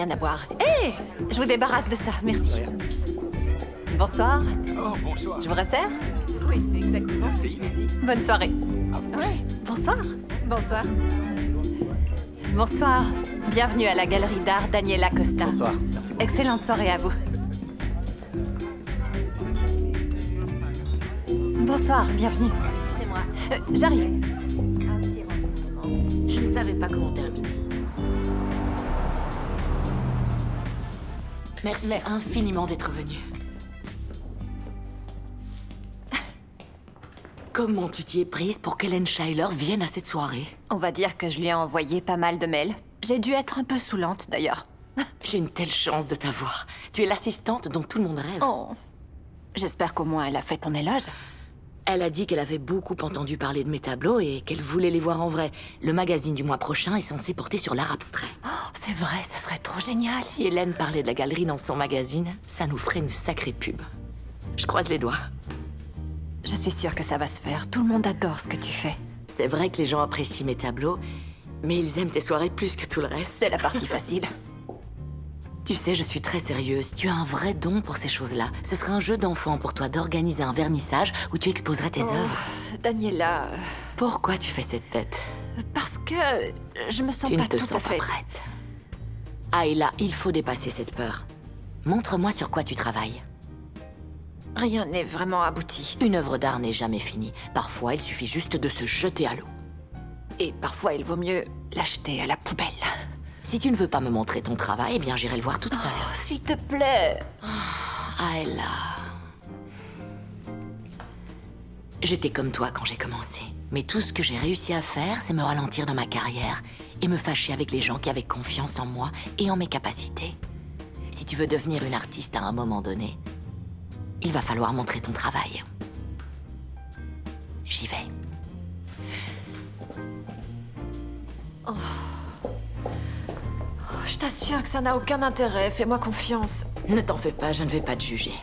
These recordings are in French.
rien à boire. Hé, je vous débarrasse de ça, merci. Bonsoir. Oh, bonsoir. Je vous resserre? Oui, c'est exactement ce que je me dis. Bonne soirée. Ouais. Bonsoir. Bonsoir. Bonsoir. Bienvenue à la galerie d'art Daniela Costa. Bonsoir. Merci beaucoup. Excellente soirée à vous. Bonsoir, bienvenue. C'est moi. J'arrive. Je ne savais pas comment terminer. Merci infiniment d'être venu. Comment tu t'y es prise pour qu'Hélène Schuyler vienne à cette soirée? On va dire que je lui ai envoyé pas mal de mails. J'ai dû être un peu saoulante, d'ailleurs. J'ai une telle chance de t'avoir. Tu es l'assistante dont tout le monde rêve. Oh. J'espère qu'au moins elle a fait ton éloge. Elle a dit qu'elle avait beaucoup entendu parler de mes tableaux et qu'elle voulait les voir en vrai. Le magazine du mois prochain est censé porter sur l'art abstrait. Oh, c'est vrai, ce serait trop génial. Si Hélène parlait de la galerie dans son magazine, ça nous ferait une sacrée pub. Je croise les doigts. Je suis sûre que ça va se faire. Tout le monde adore ce que tu fais. C'est vrai que les gens apprécient mes tableaux, mais ils aiment tes soirées plus que tout le reste. C'est la partie facile. Tu sais, je suis très sérieuse. Tu as un vrai don pour ces choses-là. Ce serait un jeu d'enfant pour toi d'organiser un vernissage où tu exposerais tes œuvres. Daniela, Pourquoi tu fais cette tête? parce que je me sens Tu pas ne te tout sens à fait pas prête. Ayla, il faut dépasser cette peur. Montre-moi sur quoi tu travailles. Rien n'est vraiment abouti. Une œuvre d'art n'est jamais finie. Parfois, il suffit juste de se jeter à l'eau. Et parfois, il vaut mieux l'acheter à la poubelle. Si tu ne veux pas me montrer ton travail, eh bien j'irai le voir toute seule. Oh, s'il te plaît. Ayla. J'étais comme toi quand j'ai commencé. Mais tout ce que j'ai réussi à faire, c'est me ralentir dans ma carrière et me fâcher avec les gens qui avaient confiance en moi et en mes capacités. Si tu veux devenir une artiste à un moment donné, il va falloir montrer ton travail. J'y vais. Je t'assure que ça n'a aucun intérêt. Fais-moi confiance. Ne t'en fais pas, je ne vais pas te juger.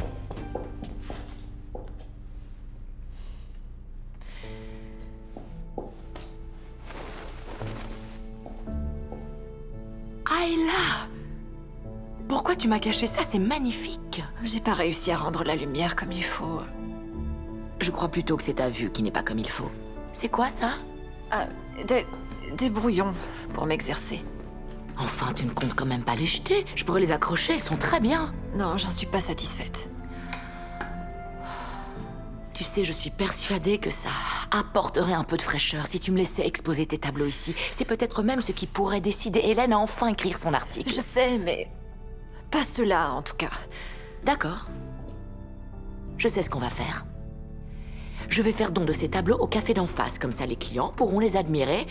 Ayla! Pourquoi tu m'as caché ça? C'est magnifique! J'ai pas réussi à rendre la lumière comme il faut. Je crois plutôt que c'est ta vue qui n'est pas comme il faut. C'est quoi ça? Ah, des brouillons pour m'exercer. Enfin, tu ne comptes quand même pas les jeter. Je pourrais les accrocher, ils sont très bien. Non, j'en suis pas satisfaite. Tu sais, je suis persuadée que ça apporterait un peu de fraîcheur si tu me laissais exposer tes tableaux ici. C'est peut-être même ce qui pourrait décider Hélène à enfin écrire son article. Je sais, mais pas cela en tout cas. D'accord. Je sais ce qu'on va faire. Je vais faire don de ces tableaux au café d'en face, comme ça les clients pourront les admirer.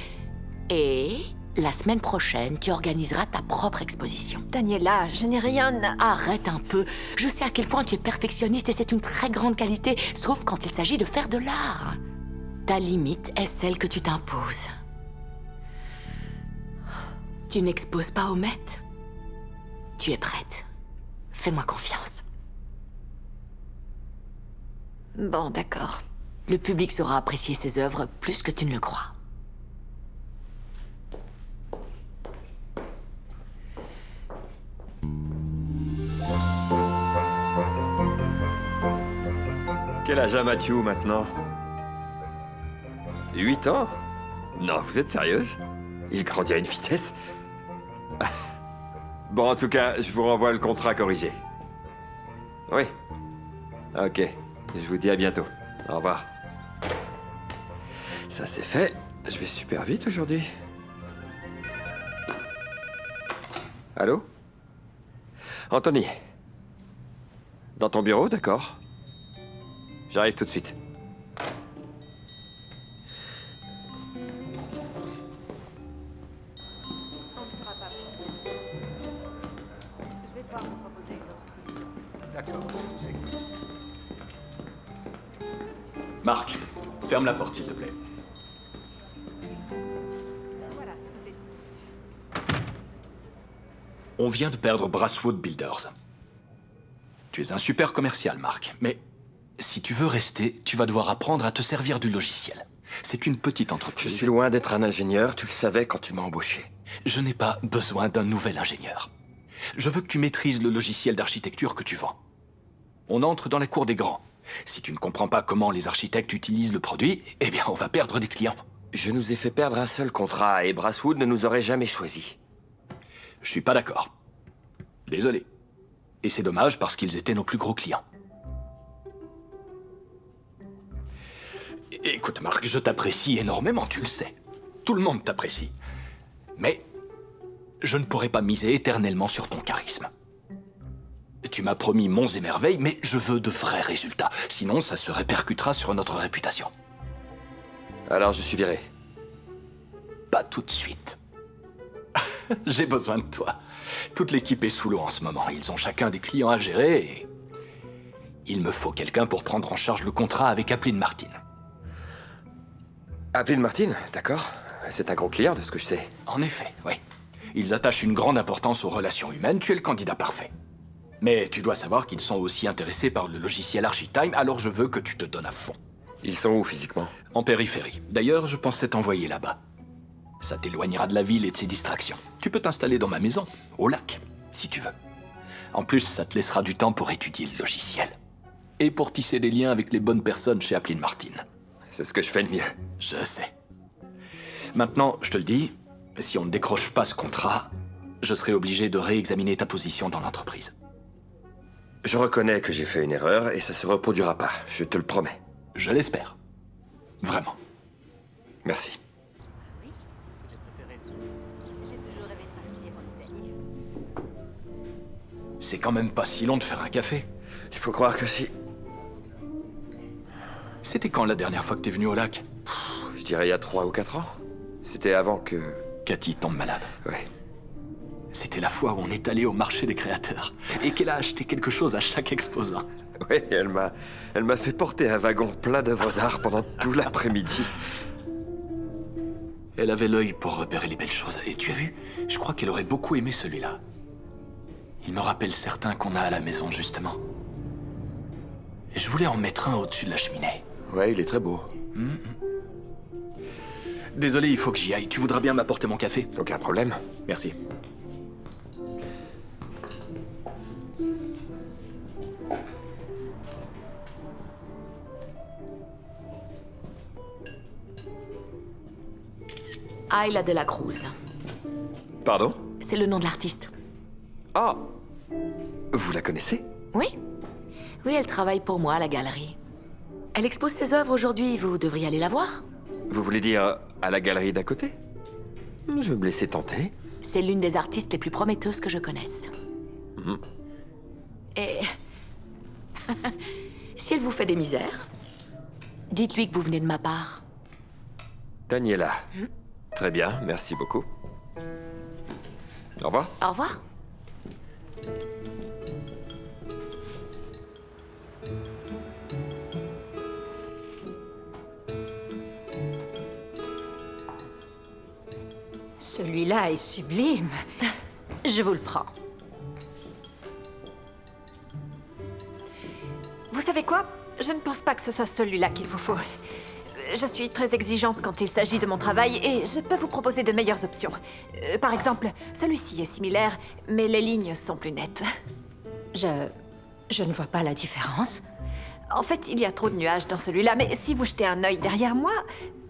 Et la semaine prochaine, tu organiseras ta propre exposition. Daniela, je n'ai rien à... Arrête un peu. Je sais à quel point tu es perfectionniste et c'est une très grande qualité, sauf quand il s'agit de faire de l'art. Ta limite est celle que tu t'imposes. Tu n'exposes pas au Met. Tu es prête. Fais-moi confiance. Bon, d'accord. Le public saura apprécier ses œuvres plus que tu ne le crois. Quel âge a Matthew maintenant? 8 ans? Non, vous êtes sérieuse? Il grandit à une vitesse. Bon, en tout cas, je vous renvoie le contrat corrigé. Oui. Ok. Je vous dis à bientôt. Au revoir. Ça c'est fait. Je vais super vite aujourd'hui. Allô? Anthony? Dans ton bureau, d'accord? J'arrive tout de suite. D'accord, je vous écoute. Marc, ferme la porte, s'il te plaît. On vient de perdre Brasswood Builders. Tu es un super commercial, Marc, mais si tu veux rester, tu vas devoir apprendre à te servir du logiciel. C'est une petite Je entreprise. suis loin d'être un ingénieur, tu le savais quand tu m'as embauché. Je n'ai pas besoin d'un nouvel ingénieur. Je veux que tu maîtrises le logiciel d'architecture que tu vends. On entre dans la cour des grands. Si tu ne comprends pas comment les architectes utilisent le produit, eh bien, on va perdre des clients. Je nous ai fait perdre un seul contrat et Brasswood ne nous aurait jamais choisis. Je suis pas d'accord. Désolé. Et c'est dommage parce qu'ils étaient nos plus gros clients. Écoute, Marc, je t'apprécie énormément, tu le sais. Tout le monde t'apprécie. Mais je ne pourrai pas miser éternellement sur ton charisme. Tu m'as promis monts et merveilles, mais je veux de vrais résultats. Sinon, ça se répercutera sur notre réputation. Alors je suis viré. Pas tout de suite. J'ai besoin de toi. Toute l'équipe est sous l'eau en ce moment. Ils ont chacun des clients à gérer et... il me faut quelqu'un pour prendre en charge le contrat avec Applin Martin. Applin Martin, d'accord. C'est un gros client de ce que je sais. En effet, oui. Ils attachent une grande importance aux relations humaines. Tu es le candidat parfait. Mais tu dois savoir qu'ils sont aussi intéressés par le logiciel Architime, alors je veux que tu te donnes à fond. Ils sont où physiquement? En périphérie. D'ailleurs, je pensais t'envoyer là-bas. Ça t'éloignera de la ville et de ses distractions. Tu peux t'installer dans ma maison, au lac, si tu veux. En plus, ça te laissera du temps pour étudier le logiciel. Et pour tisser des liens avec les bonnes personnes chez Applin Martin. C'est ce que je fais le mieux. Je sais. Maintenant, je te le dis, si on ne décroche pas ce contrat, je serai obligé de réexaminer ta position dans l'entreprise. Je reconnais que j'ai fait une erreur et ça se reproduira pas, je te le promets. Je l'espère. Vraiment. Merci. C'est quand même pas si long de faire un café. Il faut croire que si. C'était quand la dernière fois que t'es venu au lac? Je dirais il y a 3 ou 4 ans. C'était avant que... Cathy tombe malade. Ouais. C'était la fois où on est allé au marché des créateurs et qu'elle a acheté quelque chose à chaque exposant. Ouais, elle m'a fait porter un wagon plein d'œuvres d'art pendant tout l'après-midi. Elle avait l'œil pour repérer les belles choses. Et tu as vu? Je crois qu'elle aurait beaucoup aimé celui-là. Il me rappelle certains qu'on a à la maison, justement. Et je voulais en mettre un au-dessus de la cheminée. Ouais, il est très beau. Désolé, il faut que j'y aille. Tu voudras bien m'apporter mon café? Aucun problème. Merci. Ayla de la Cruz. Pardon? C'est le nom de l'artiste. Ah! Vous la connaissez? Oui. Oui, elle travaille pour moi à la galerie. Elle expose ses œuvres aujourd'hui, vous devriez aller la voir. Vous voulez dire à la galerie d'à côté? Je vais me laisser tenter. C'est l'une des artistes les plus prometteuses que je connaisse. Et... si elle vous fait des misères, dites-lui que vous venez de ma part. Daniela. Très bien, merci beaucoup. Au revoir. Au revoir. Celui-là est sublime. Je vous le prends. Vous savez quoi? Je ne pense pas que ce soit celui-là qu'il vous faut. Je suis très exigeante quand il s'agit de mon travail et je peux vous proposer de meilleures options. Par exemple, celui-ci est similaire, mais les lignes sont plus nettes. Je ne vois pas la différence. En fait, il y a trop de nuages dans celui-là, mais si vous jetez un œil derrière moi,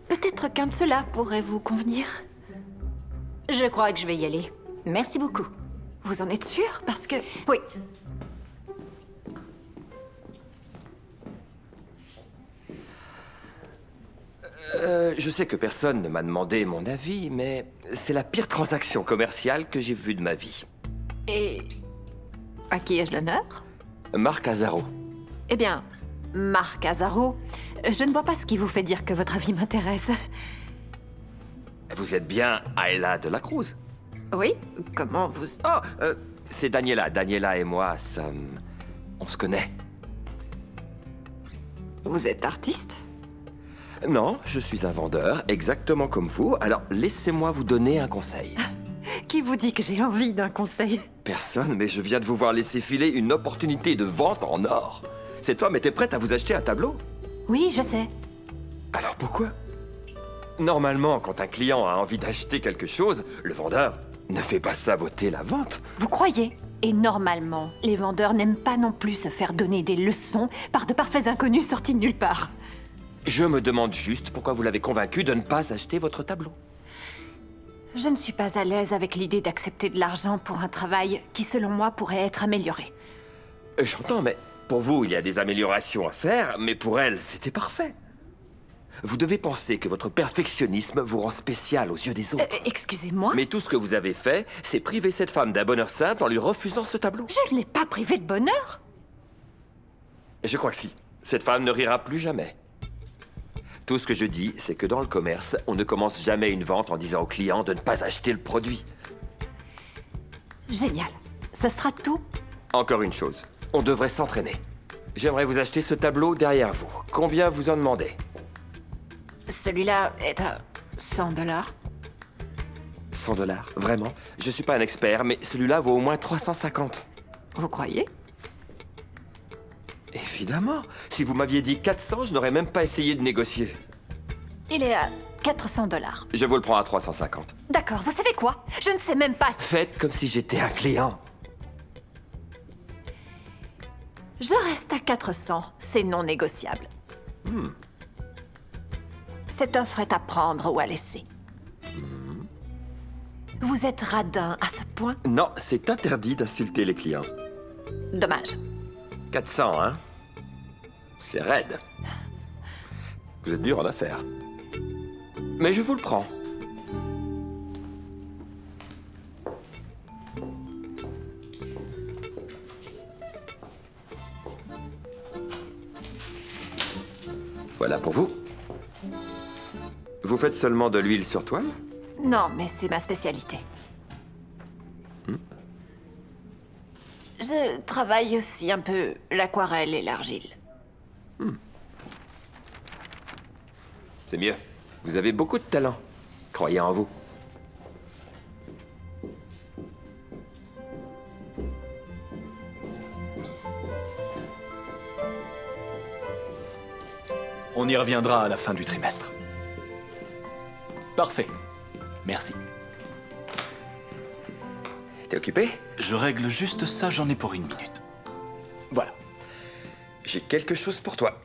peut-être qu'un de ceux-là pourrait vous convenir. Je crois que je vais y aller. Merci beaucoup. Vous en êtes sûr? Parce que... Oui. Je sais que personne ne m'a demandé mon avis, mais c'est la pire transaction commerciale que j'ai vue de ma vie. Et... à qui ai-je l'honneur? Marc Azaro. Eh bien, Marc Azaro, je ne vois pas ce qui vous fait dire que votre avis m'intéresse. Vous êtes bien Ayla de la Cruz? Oui? Comment vous... Ah, c'est Daniela. Daniela et moi sommes... on se connaît. Vous êtes artiste? Non, je suis un vendeur, exactement comme vous. Alors, laissez-moi vous donner un conseil. Qui vous dit que j'ai envie d'un conseil? Personne, mais je viens de vous voir laisser filer une opportunité de vente en or. Cette femme était prête à vous acheter un tableau. Oui, je sais. Alors pourquoi? Normalement, quand un client a envie d'acheter quelque chose, le vendeur, ne fais pas saboter la vente. Vous croyez? Et normalement, les vendeurs n'aiment pas non plus se faire donner des leçons par de parfaits inconnus sortis de nulle part. Je me demande juste pourquoi vous l'avez convaincu de ne pas acheter votre tableau. Je ne suis pas à l'aise avec l'idée d'accepter de l'argent pour un travail qui, selon moi, pourrait être amélioré. J'entends, mais pour vous, il y a des améliorations à faire, mais pour elle, c'était parfait. Vous devez penser que votre perfectionnisme vous rend spécial aux yeux des autres. Excusez-moi? Mais tout ce que vous avez fait, c'est priver cette femme d'un bonheur simple en lui refusant ce tableau. Je ne l'ai pas privé de bonheur. Je crois que si. Cette femme ne rira plus jamais. Tout ce que je dis, c'est que dans le commerce, on ne commence jamais une vente en disant au client de ne pas acheter le produit. Génial. Ce sera tout? Encore une chose, on devrait s'entraîner. J'aimerais vous acheter ce tableau derrière vous. Combien vous en demandez? Celui-là est à 100 $. 100 $? Vraiment? Je suis pas un expert, mais celui-là vaut au moins 350. Vous croyez? Évidemment. Si vous m'aviez dit 400, je n'aurais même pas essayé de négocier. Il est à 400 $. Je vous le prends à 350. D'accord, vous savez quoi? Je ne sais même pas... Faites comme si j'étais un client. Je reste à 400, c'est non négociable. Cette offre est à prendre ou à laisser. Vous êtes radin à ce point? Non, c'est interdit d'insulter les clients. Dommage. 400, hein? C'est raide. Vous êtes dur en affaires. Mais je vous le prends. Voilà pour vous. Vous faites seulement de l'huile sur toile? Non, mais c'est ma spécialité. Je travaille aussi un peu l'aquarelle et l'argile. C'est mieux. Vous avez beaucoup de talent. Croyez en vous. On y reviendra à la fin du trimestre. Parfait. Merci. T'es occupé? Je règle juste ça, j'en ai pour 1 minute. Voilà. J'ai quelque chose pour toi.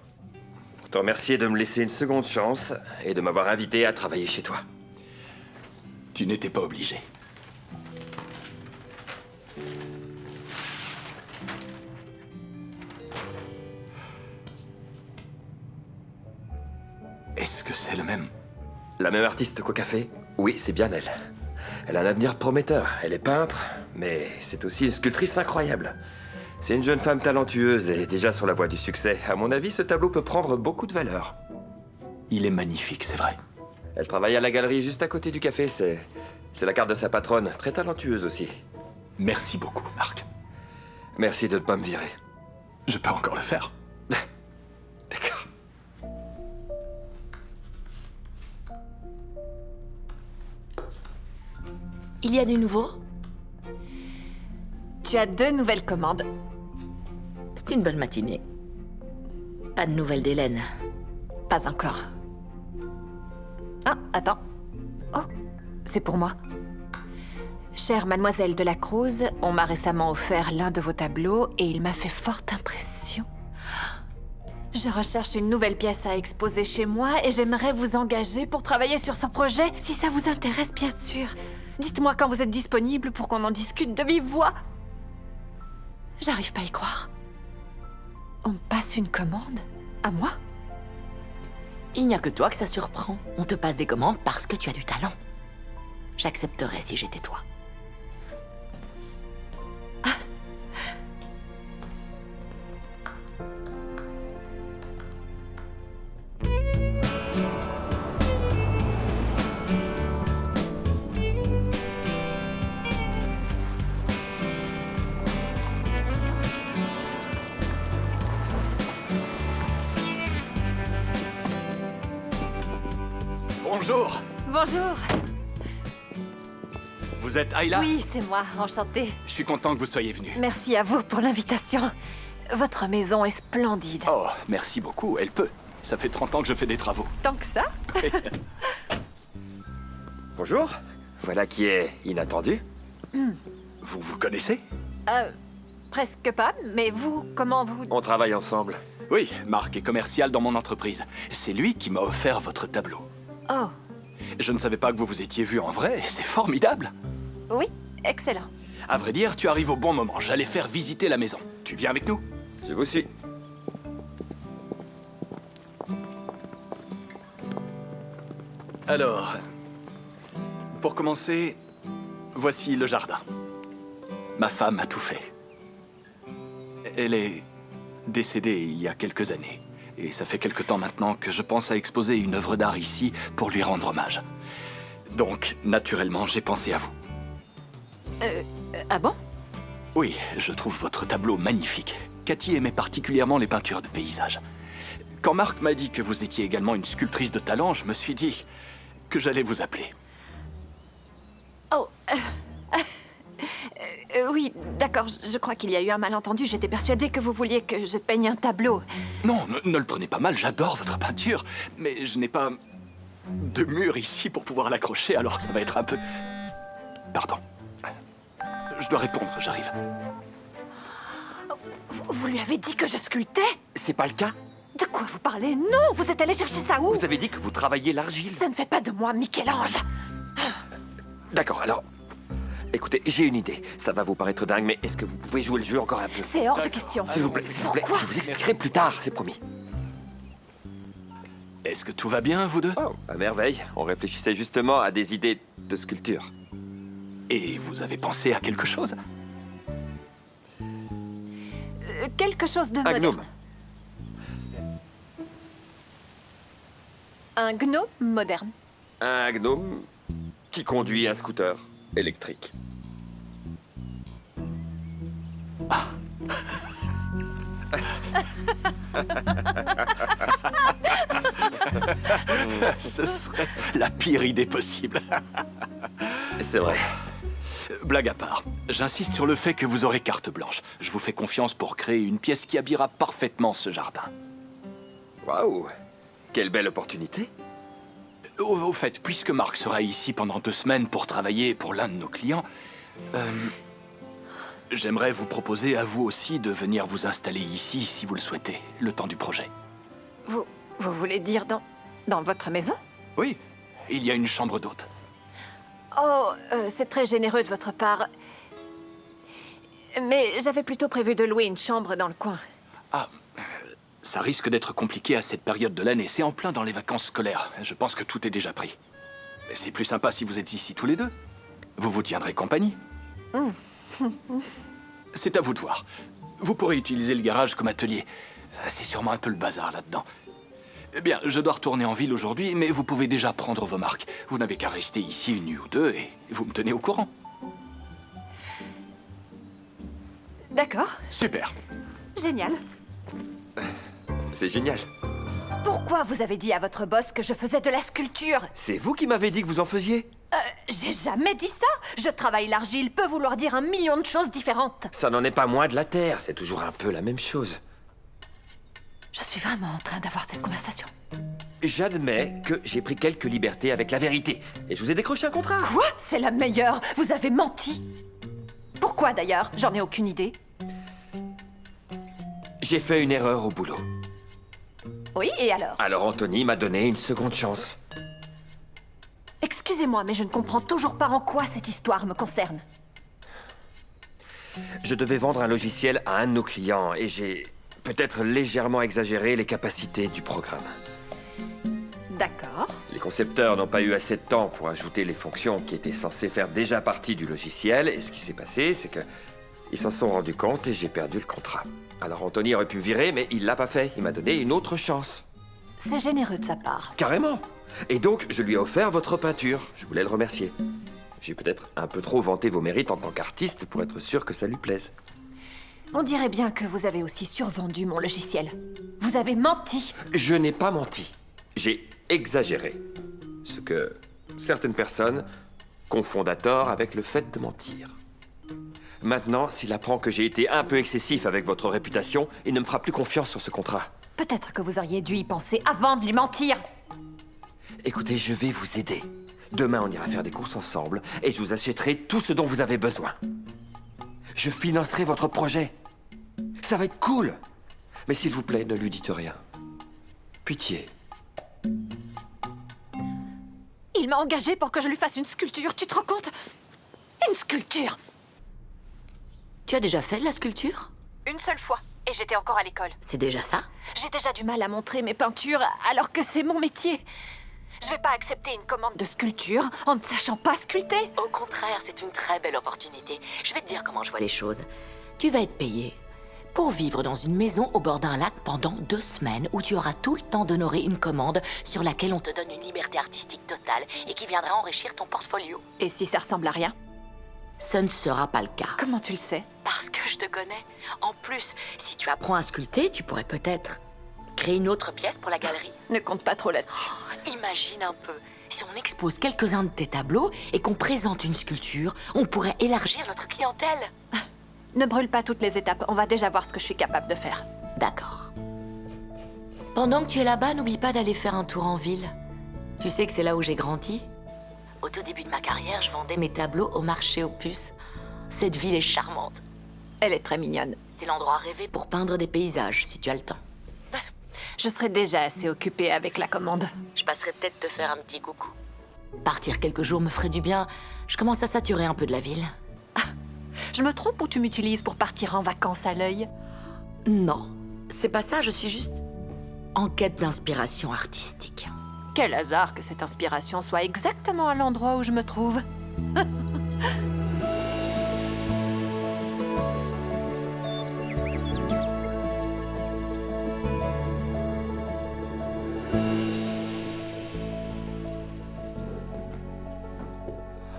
Pour te remercier de me laisser une seconde chance et de m'avoir invité à travailler chez toi. Tu n'étais pas obligé. Est-ce que c'est le même? La même artiste qu'au café? Oui, c'est bien elle. Elle a un avenir prometteur. Elle est peintre, mais c'est aussi une sculptrice incroyable. C'est une jeune femme talentueuse et déjà sur la voie du succès. À mon avis, ce tableau peut prendre beaucoup de valeur. Il est magnifique, c'est vrai. Elle travaille à la galerie juste à côté du café. C'est la carte de sa patronne, très talentueuse aussi. Merci beaucoup, Marc. Merci de ne pas me virer. Je peux encore le faire. D'accord. Il y a du nouveau? Tu as 2 nouvelles commandes. C'est une bonne matinée. Pas de nouvelles d'Hélène. Pas encore. Ah, attends. Oh, c'est pour moi. Chère mademoiselle de la Cruz, on m'a récemment offert l'un de vos tableaux et il m'a fait forte impression. Je recherche une nouvelle pièce à exposer chez moi et j'aimerais vous engager pour travailler sur ce projet, si ça vous intéresse, bien sûr. Dites-moi quand vous êtes disponible pour qu'on en discute de vive voix. J'arrive pas à y croire. On me passe une commande? À moi? Il n'y a que toi que ça surprend. On te passe des commandes parce que tu as du talent. J'accepterais si j'étais toi. Bonjour. Bonjour. Vous êtes Ayla? Oui, c'est moi, enchantée. Je suis content que vous soyez venu. Merci à vous pour l'invitation. Votre maison est splendide. Oh, merci beaucoup, elle peut. Ça fait 30 ans que je fais des travaux. Tant que ça? Bonjour. Voilà qui est inattendu. Vous vous connaissez? Presque pas, mais vous, comment vous... On travaille ensemble. Oui, Marc est commercial dans mon entreprise. C'est lui qui m'a offert votre tableau. Oh, Je ne savais pas que vous vous étiez vu en vrai, c'est formidable. oui, excellent. À vrai dire, tu arrives au bon moment. J'allais faire visiter la maison. Tu viens avec nous? Je vous suis. Alors, pour commencer, voici le jardin. Ma femme a tout fait. Elle est décédée il y a quelques années. Et ça fait quelque temps maintenant que je pense à exposer une œuvre d'art ici pour lui rendre hommage. Donc, naturellement, j'ai pensé à vous. Ah bon? Oui, je trouve votre tableau magnifique. Cathy aimait particulièrement les peintures de paysages. Quand Marc m'a dit que vous étiez également une sculptrice de talent, je me suis dit que j'allais vous appeler. Oh, oui, d'accord, je crois qu'il y a eu un malentendu. J'étais persuadée que vous vouliez que je peigne un tableau. Non, ne le prenez pas mal, j'adore votre peinture, mais je n'ai pas de mur ici pour pouvoir l'accrocher, alors ça va être un peu... Pardon. Je dois répondre, j'arrive. Vous lui avez dit que je sculptais? C'est pas le cas? De quoi vous parlez? Non, vous êtes allé chercher ça où? Vous avez dit que vous travailliez l'argile. Ça ne fait pas de moi Michel-Ange. D'accord, alors... Écoutez, j'ai une idée. Ça va vous paraître dingue, mais est-ce que vous pouvez jouer le jeu encore un peu? C'est hors de question. S'il vous plaît, s'il vous plaît. Pourquoi? Je vous expliquerai plus tard, c'est promis. Est-ce que tout va bien, vous deux? Oh, à merveille. On réfléchissait justement à des idées de sculpture. Et vous avez pensé à quelque chose? Quelque chose de Un moderne. gnome. Un gnome moderne. Un gnome qui conduit un scooter électrique. Ce serait la pire idée possible. C'est vrai. Blague à part, j'insiste sur le fait que vous aurez carte blanche. Je vous fais confiance pour créer une pièce qui habillera parfaitement ce jardin. Waouh! Quelle belle opportunité. Au fait, puisque Marc sera ici pendant 2 semaines pour travailler pour l'un de nos clients, j'aimerais vous proposer à vous aussi de venir vous installer ici, si vous le souhaitez, le temps du projet. Vous voulez dire dans votre maison? Oui, il y a une chambre d'hôte. Oh, c'est très généreux de votre part. Mais j'avais plutôt prévu de louer une chambre dans le coin. Ah, ça risque d'être compliqué à cette période de l'année. C'est en plein dans les vacances scolaires. Je pense que tout est déjà pris. Mais c'est plus sympa si vous êtes ici tous les deux. Vous vous tiendrez compagnie. C'est à vous de voir. Vous pourrez utiliser le garage comme atelier. C'est sûrement un peu le bazar là-dedans. Eh bien, je dois retourner en ville aujourd'hui, mais vous pouvez déjà prendre vos marques. Vous n'avez qu'à rester ici une nuit ou deux et vous me tenez au courant. D'accord, Super. génial. C'est génial. Pourquoi vous avez dit à votre boss que je faisais de la sculpture? C'est vous qui m'avez dit que vous en faisiez? J'ai jamais dit ça. Je travaille l'argile peut vouloir dire 1 million de choses différentes. Ça n'en est pas moins de la terre, c'est toujours un peu la même chose. Je suis vraiment en train d'avoir cette conversation. J'admets que j'ai pris quelques libertés avec la vérité. Et je vous ai décroché un contrat. Quoi? C'est la meilleure. Vous avez menti. Pourquoi d'ailleurs? J'en ai aucune idée. J'ai fait une erreur au boulot. Oui, et alors? Alors Anthony m'a donné une seconde chance. Excusez-moi, mais je ne comprends toujours pas en quoi cette histoire me concerne. Je devais vendre un logiciel à un de nos clients et j'ai peut-être légèrement exagéré les capacités du programme. D'accord. Les concepteurs n'ont pas eu assez de temps pour ajouter les fonctions qui étaient censées faire déjà partie du logiciel et ce qui s'est passé, c'est que ils s'en sont rendus compte et j'ai perdu le contrat. Alors Anthony aurait pu me virer, mais il l'a pas fait. Il m'a donné une autre chance. C'est généreux de sa part. Carrément. Et donc, je lui ai offert votre peinture. Je voulais le remercier. J'ai peut-être un peu trop vanté vos mérites en tant qu'artiste pour être sûr que ça lui plaise. On dirait bien que vous avez aussi survendu mon logiciel. Vous avez menti. Je n'ai pas menti. J'ai exagéré. Ce que certaines personnes confondent à tort avec le fait de mentir. Maintenant, s'il apprend que j'ai été un peu excessif avec votre réputation, il ne me fera plus confiance sur ce contrat. Peut-être que vous auriez dû y penser avant de lui mentir. Écoutez, je vais vous aider. Demain, on ira faire des courses ensemble et je vous achèterai tout ce dont vous avez besoin. Je financerai votre projet. Ça va être cool. Mais s'il vous plaît, ne lui dites rien. Pitié. Il m'a engagé pour que je lui fasse une sculpture, tu te rends compte? Une sculpture! Tu as déjà fait de la sculpture? Une seule fois, et j'étais encore à l'école. C'est déjà ça? J'ai déjà du mal à montrer mes peintures alors que c'est mon métier. Je vais pas accepter une commande de sculpture en ne sachant pas sculpter. Au contraire, c'est une très belle opportunité. Je vais te dire comment je vois les choses. Tu vas être payé pour vivre dans une maison au bord d'un lac pendant 2 semaines où tu auras tout le temps d'honorer une commande sur laquelle on te donne une liberté artistique totale et qui viendra enrichir ton portfolio. Et si ça ressemble à rien? Ce ne sera pas le cas. Comment tu le sais? Parce que je te connais. En plus, si tu apprends à sculpter, tu pourrais peut-être créer une autre pièce pour la galerie. Ne compte pas trop là-dessus. Imagine un peu, si on expose quelques-uns de tes tableaux et qu'on présente une sculpture, on pourrait élargir notre clientèle. Ne brûle pas toutes les étapes, on va déjà voir ce que je suis capable de faire. D'accord. Pendant que tu es là-bas, n'oublie pas d'aller faire un tour en ville. Tu sais que c'est là où j'ai grandi? Au tout début de ma carrière, je vendais mes tableaux au marché aux puces. Cette ville est charmante. Elle est très mignonne. C'est l'endroit rêvé pour peindre des paysages, si tu as le temps. Je serai déjà assez occupée avec la commande. Je passerai peut-être te faire un petit coucou. Partir quelques jours me ferait du bien. Je commence à saturer un peu de la ville. Je me trompe ou tu m'utilises pour partir en vacances à l'œil? Non, c'est pas ça, je suis juste en quête d'inspiration artistique. Quel hasard que cette inspiration soit exactement à l'endroit où je me trouve.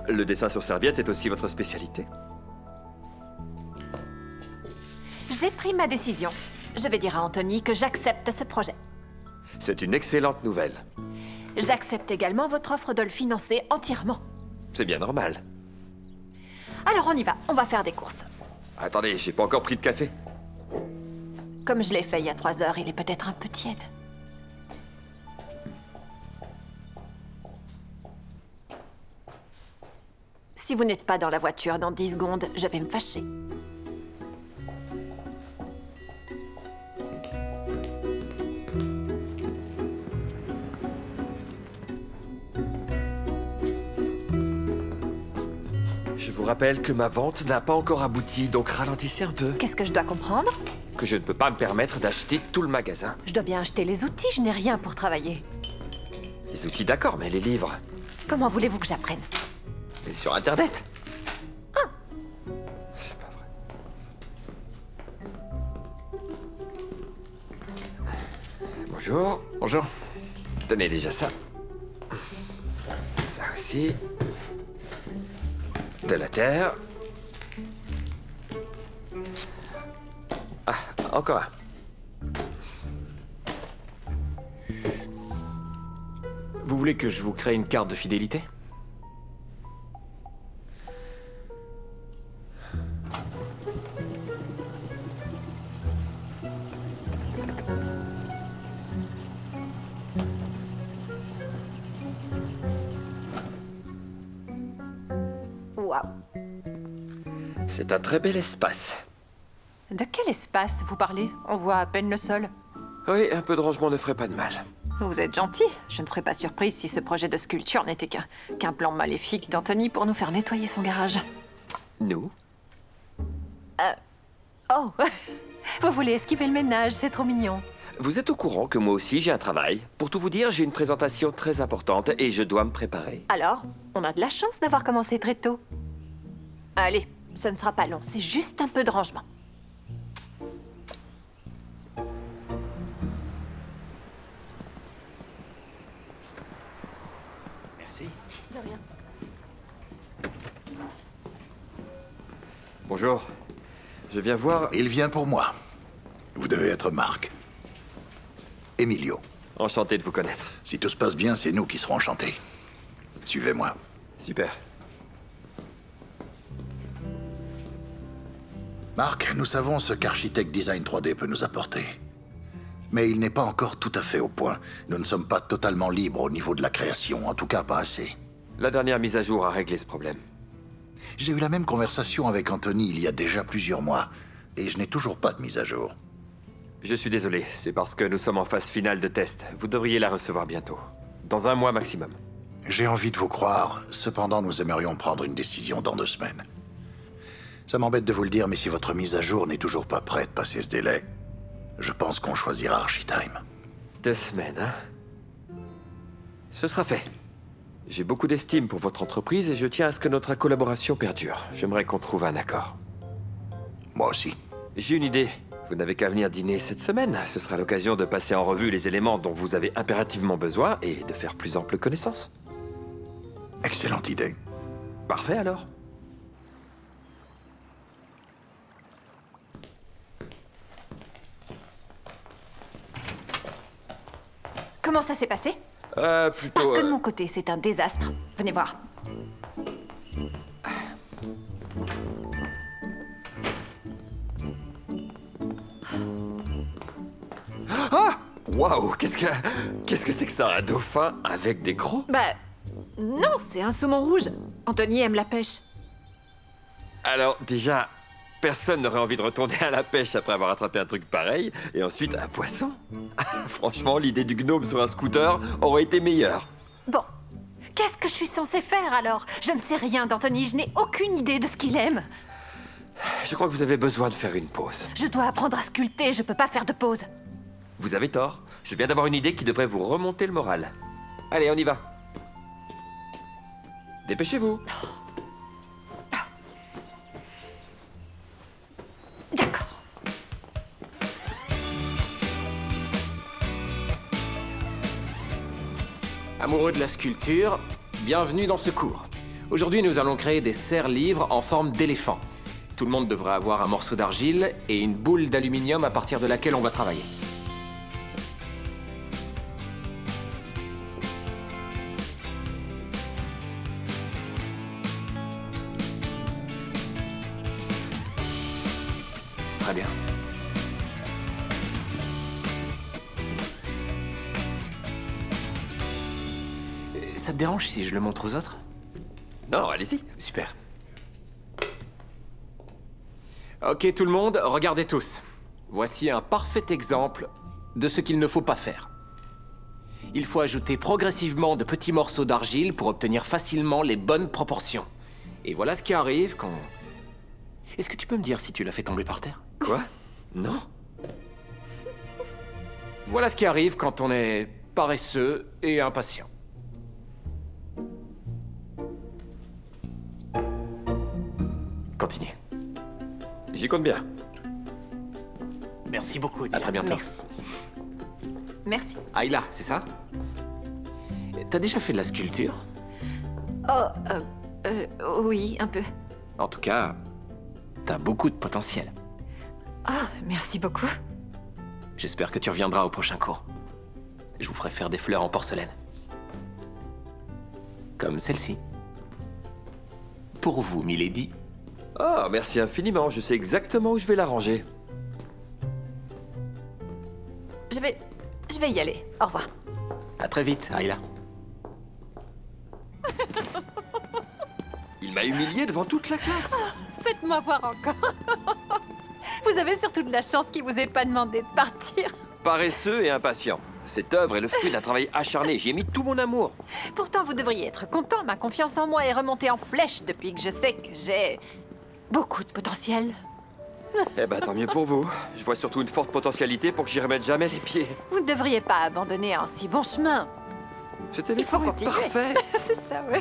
Le dessin sur serviette est aussi votre spécialité? J'ai pris ma décision. Je vais dire à Anthony que j'accepte ce projet. C'est une excellente nouvelle. J'accepte également votre offre de le financer entièrement. C'est bien normal. Alors on y va, on va faire des courses. Attendez, j'ai pas encore pris de café. Comme je l'ai fait il y a 3 heures, il est peut-être un peu tiède. Si vous n'êtes pas dans la voiture dans 10 secondes, je vais me fâcher. Je vous rappelle que ma vente n'a pas encore abouti, donc ralentissez un peu. Qu'est-ce que je dois comprendre? Que je ne peux pas me permettre d'acheter tout le magasin. Je dois bien acheter les outils, je n'ai rien pour travailler. Les outils, d'accord, mais les livres. Comment voulez-vous que j'apprenne? Et sur Internet. C'est pas vrai. Bonjour. Bonjour. Tenez déjà ça. Ça aussi. De la terre. Ah, encore un. Vous voulez que je vous crée une carte de fidélité? Waouh. C'est un très bel espace. De quel espace vous parlez? On voit à peine le sol. Oui, un peu de rangement ne ferait pas de mal. Vous êtes gentil. Je ne serais pas surprise si ce projet de sculpture n'était qu'un plan maléfique d'Anthony pour nous faire nettoyer son garage. Nous? Oh. Vous voulez esquiver le ménage, c'est trop mignon. Vous êtes au courant que moi aussi j'ai un travail. Pour tout vous dire, j'ai une présentation très importante et je dois me préparer. Alors, on a de la chance d'avoir commencé très tôt. Allez, ce ne sera pas long, c'est juste un peu de rangement. Merci. De rien. Bonjour. Je viens voir... Il vient pour moi. Vous devez être Marc. Emilio. Enchanté de vous connaître. Si tout se passe bien, c'est nous qui serons enchantés. Suivez-moi. Super. Marc, nous savons ce qu'Architect Design 3D peut nous apporter. Mais il n'est pas encore tout à fait au point. Nous ne sommes pas totalement libres au niveau de la création, en tout cas pas assez. La dernière mise à jour a réglé ce problème. J'ai eu la même conversation avec Anthony il y a déjà plusieurs mois, et je n'ai toujours pas de mise à jour. Je suis désolé, c'est parce que nous sommes en phase finale de test. Vous devriez la recevoir bientôt. Dans 1 mois maximum. J'ai envie de vous croire, cependant nous aimerions prendre une décision dans 2 semaines. Ça m'embête de vous le dire, mais si votre mise à jour n'est toujours pas prête, passé ce délai, je pense qu'on choisira Architime. 2 semaines, hein? Ce sera fait. J'ai beaucoup d'estime pour votre entreprise et je tiens à ce que notre collaboration perdure. J'aimerais qu'on trouve un accord. Moi aussi. J'ai une idée. Vous n'avez qu'à venir dîner cette semaine. Ce sera l'occasion de passer en revue les éléments dont vous avez impérativement besoin et de faire plus ample connaissance. Excellente idée. Parfait alors. Comment ça s'est passé? Plutôt... Parce que de mon côté, c'est un désastre. Venez voir. Waouh, qu'est-ce que c'est que ça, un dauphin avec des crocs? Bah... Non, c'est un saumon rouge. Anthony aime la pêche. Alors, déjà, personne n'aurait envie de retourner à la pêche après avoir attrapé un truc pareil, et ensuite un poisson. Franchement, l'idée du gnome sur un scooter aurait été meilleure. Bon. Qu'est-ce que je suis censée faire alors? Je ne sais rien d'Anthony, je n'ai aucune idée de ce qu'il aime. Je crois que vous avez besoin de faire une pause. Je dois apprendre à sculpter, je peux pas faire de pause. Vous avez tort. Je viens d'avoir une idée qui devrait vous remonter le moral. Allez, on y va. Dépêchez-vous. D'accord. Amoureux de la sculpture, bienvenue dans ce cours. Aujourd'hui, nous allons créer des serre-livres en forme d'éléphant. Tout le monde devra avoir un morceau d'argile et une boule d'aluminium à partir de laquelle on va travailler. C'est très bien. Ça te dérange si je le montre aux autres? Non, allez-y. Super. Ok tout le monde, regardez tous. Voici un parfait exemple de ce qu'il ne faut pas faire. Il faut ajouter progressivement de petits morceaux d'argile pour obtenir facilement les bonnes proportions. Et voilà ce qui arrive quand... Est-ce que tu peux me dire si tu l'as fait tomber par terre? Quoi? Non? Voilà ce qui arrive quand on est paresseux et impatient. Continue. J'y compte bien. Merci beaucoup. À très bientôt. Merci. Merci. Ayla, c'est ça? T'as déjà fait de la sculpture? Oui, un peu. En tout cas, t'as beaucoup de potentiel. Ah, merci beaucoup. J'espère que tu reviendras au prochain cours. Je vous ferai faire des fleurs en porcelaine. Comme celle-ci. Pour vous, Milady. Oh, merci infiniment. Je sais exactement où je vais la ranger. Je vais y aller. Au revoir. À très vite, Ayla. Il m'a humilié devant toute la classe. Faites-moi voir encore. Vous avez surtout de la chance qu'il vous ait pas demandé de partir. Paresseux et impatient. Cette œuvre est le fruit d'un travail acharné. J'y ai mis tout mon amour. Pourtant, vous devriez être content. Ma confiance en moi est remontée en flèche depuis que je sais que j'ai beaucoup de potentiel. Eh ben, tant mieux pour vous. Je vois surtout une forte potentialité pour que j'y remette jamais les pieds. Vous ne devriez pas abandonner un si bon chemin. C'était Il faut continuer. parfait. C'est ça, oui.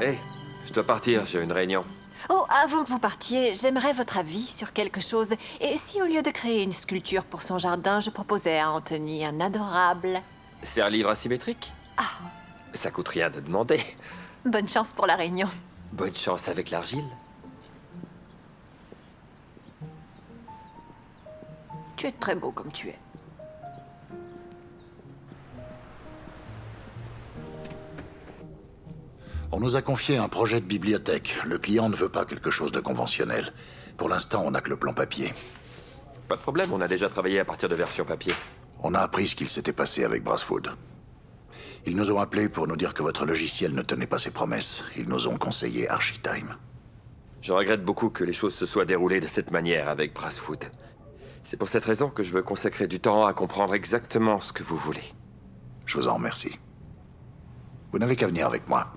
Hé, je dois partir. J'ai une réunion. Oh, avant que vous partiez, j'aimerais votre avis sur quelque chose. Et si au lieu de créer une sculpture pour son jardin, je proposais à Anthony un adorable... Serre-livre asymétrique? Ah. Ça coûte rien de demander. Bonne chance pour la réunion. Bonne chance avec l'argile. Tu es très beau comme tu es. On nous a confié un projet de bibliothèque. Le client ne veut pas quelque chose de conventionnel. Pour l'instant, on n'a que le plan papier. Pas de problème, on a déjà travaillé à partir de versions papier. On a appris ce qu'il s'était passé avec Brasswood. Ils nous ont appelés pour nous dire que votre logiciel ne tenait pas ses promesses. Ils nous ont conseillé Architime. Je regrette beaucoup que les choses se soient déroulées de cette manière avec Brasswood. C'est pour cette raison que je veux consacrer du temps à comprendre exactement ce que vous voulez. Je vous en remercie. Vous n'avez qu'à venir avec moi.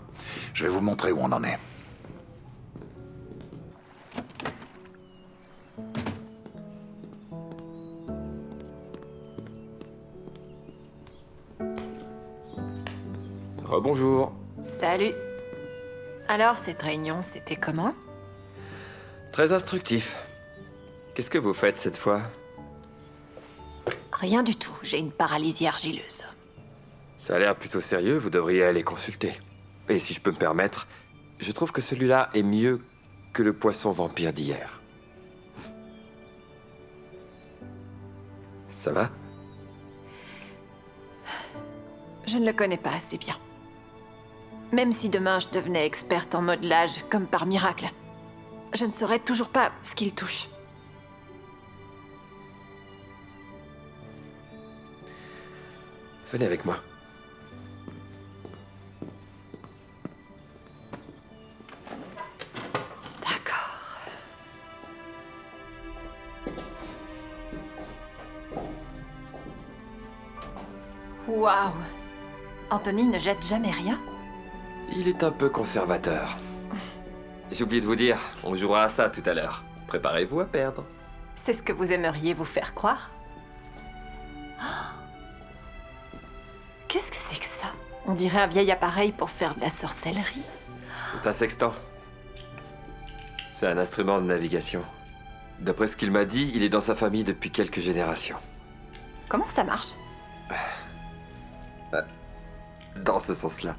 Je vais vous montrer où on en est. Rebonjour. Salut. Alors, cette réunion, c'était comment? Très instructif. Qu'est-ce que vous faites cette fois? Rien du tout, j'ai une paralysie argileuse. Ça a l'air plutôt sérieux, vous devriez aller consulter. Et si je peux me permettre, je trouve que celui-là est mieux que le poisson vampire d'hier. Ça va? Je ne le connais pas assez bien. Même si demain je devenais experte en modelage, comme par miracle, je ne saurais toujours pas ce qu'il touche. Venez avec moi. D'accord. Waouh! Anthony ne jette jamais rien? Il est un peu conservateur. J'ai oublié de vous dire, on jouera à ça tout à l'heure. Préparez-vous à perdre. C'est ce que vous aimeriez vous faire croire? Qu'est-ce que c'est que ça? On dirait un vieil appareil pour faire de la sorcellerie. C'est un sextant. C'est un instrument de navigation. D'après ce qu'il m'a dit, il est dans sa famille depuis quelques générations. Comment ça marche? Dans ce sens-là.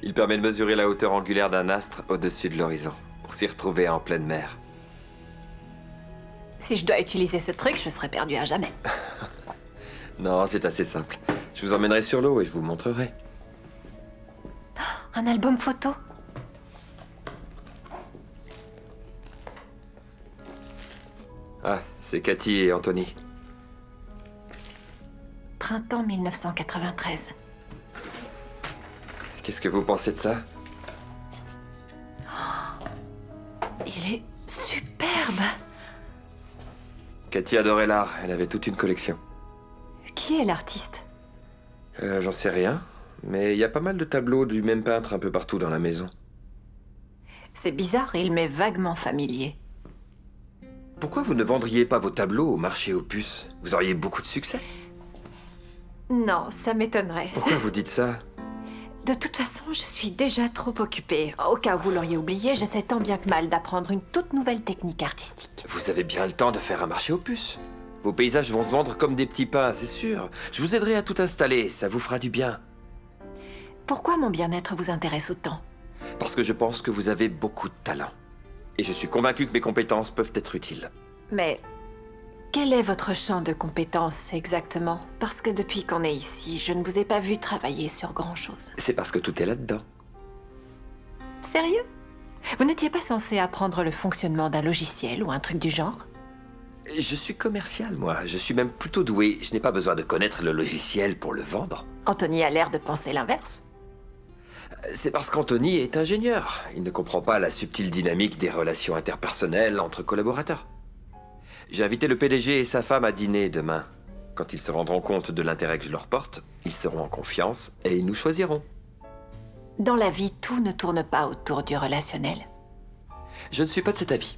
Il permet de mesurer la hauteur angulaire d'un astre au-dessus de l'horizon, pour s'y retrouver en pleine mer. Si je dois utiliser ce truc, je serai perdue à jamais. Non, c'est assez simple. Je vous emmènerai sur l'eau et je vous montrerai. Un album photo? Ah, c'est Cathy et Anthony. Printemps 1993. Qu'est-ce que vous pensez de ça? Il est superbe! Cathy adorait l'art, elle avait toute une collection. Qui est l'artiste? J'en sais rien, mais il y a pas mal de tableaux du même peintre un peu partout dans la maison. C'est bizarre, il m'est vaguement familier. Pourquoi vous ne vendriez pas vos tableaux au marché aux puces? Vous auriez beaucoup de succès. Non, ça m'étonnerait. Pourquoi vous dites ça? De toute façon, je suis déjà trop occupée. Au cas où vous l'auriez oublié, j'essaie tant bien que mal d'apprendre une toute nouvelle technique artistique. Vous avez bien le temps de faire un marché aux puces. Vos paysages vont se vendre comme des petits pains, c'est sûr. Je vous aiderai à tout installer, ça vous fera du bien. Pourquoi mon bien-être vous intéresse autant? Parce que je pense que vous avez beaucoup de talent. Et je suis convaincu que mes compétences peuvent être utiles. Mais quel est votre champ de compétences exactement? Parce que depuis qu'on est ici, je ne vous ai pas vu travailler sur grand-chose. C'est parce que tout est là-dedans. Sérieux? Vous n'étiez pas censé apprendre le fonctionnement d'un logiciel ou un truc du genre? Je suis commercial, moi. Je suis même plutôt doué. Je n'ai pas besoin de connaître le logiciel pour le vendre. Anthony a l'air de penser l'inverse. C'est parce qu'Anthony est ingénieur. Il ne comprend pas la subtile dynamique des relations interpersonnelles entre collaborateurs. J'ai invité le PDG et sa femme à dîner demain. Quand ils se rendront compte de l'intérêt que je leur porte, ils seront en confiance et ils nous choisiront. Dans la vie, tout ne tourne pas autour du relationnel. Je ne suis pas de cet avis.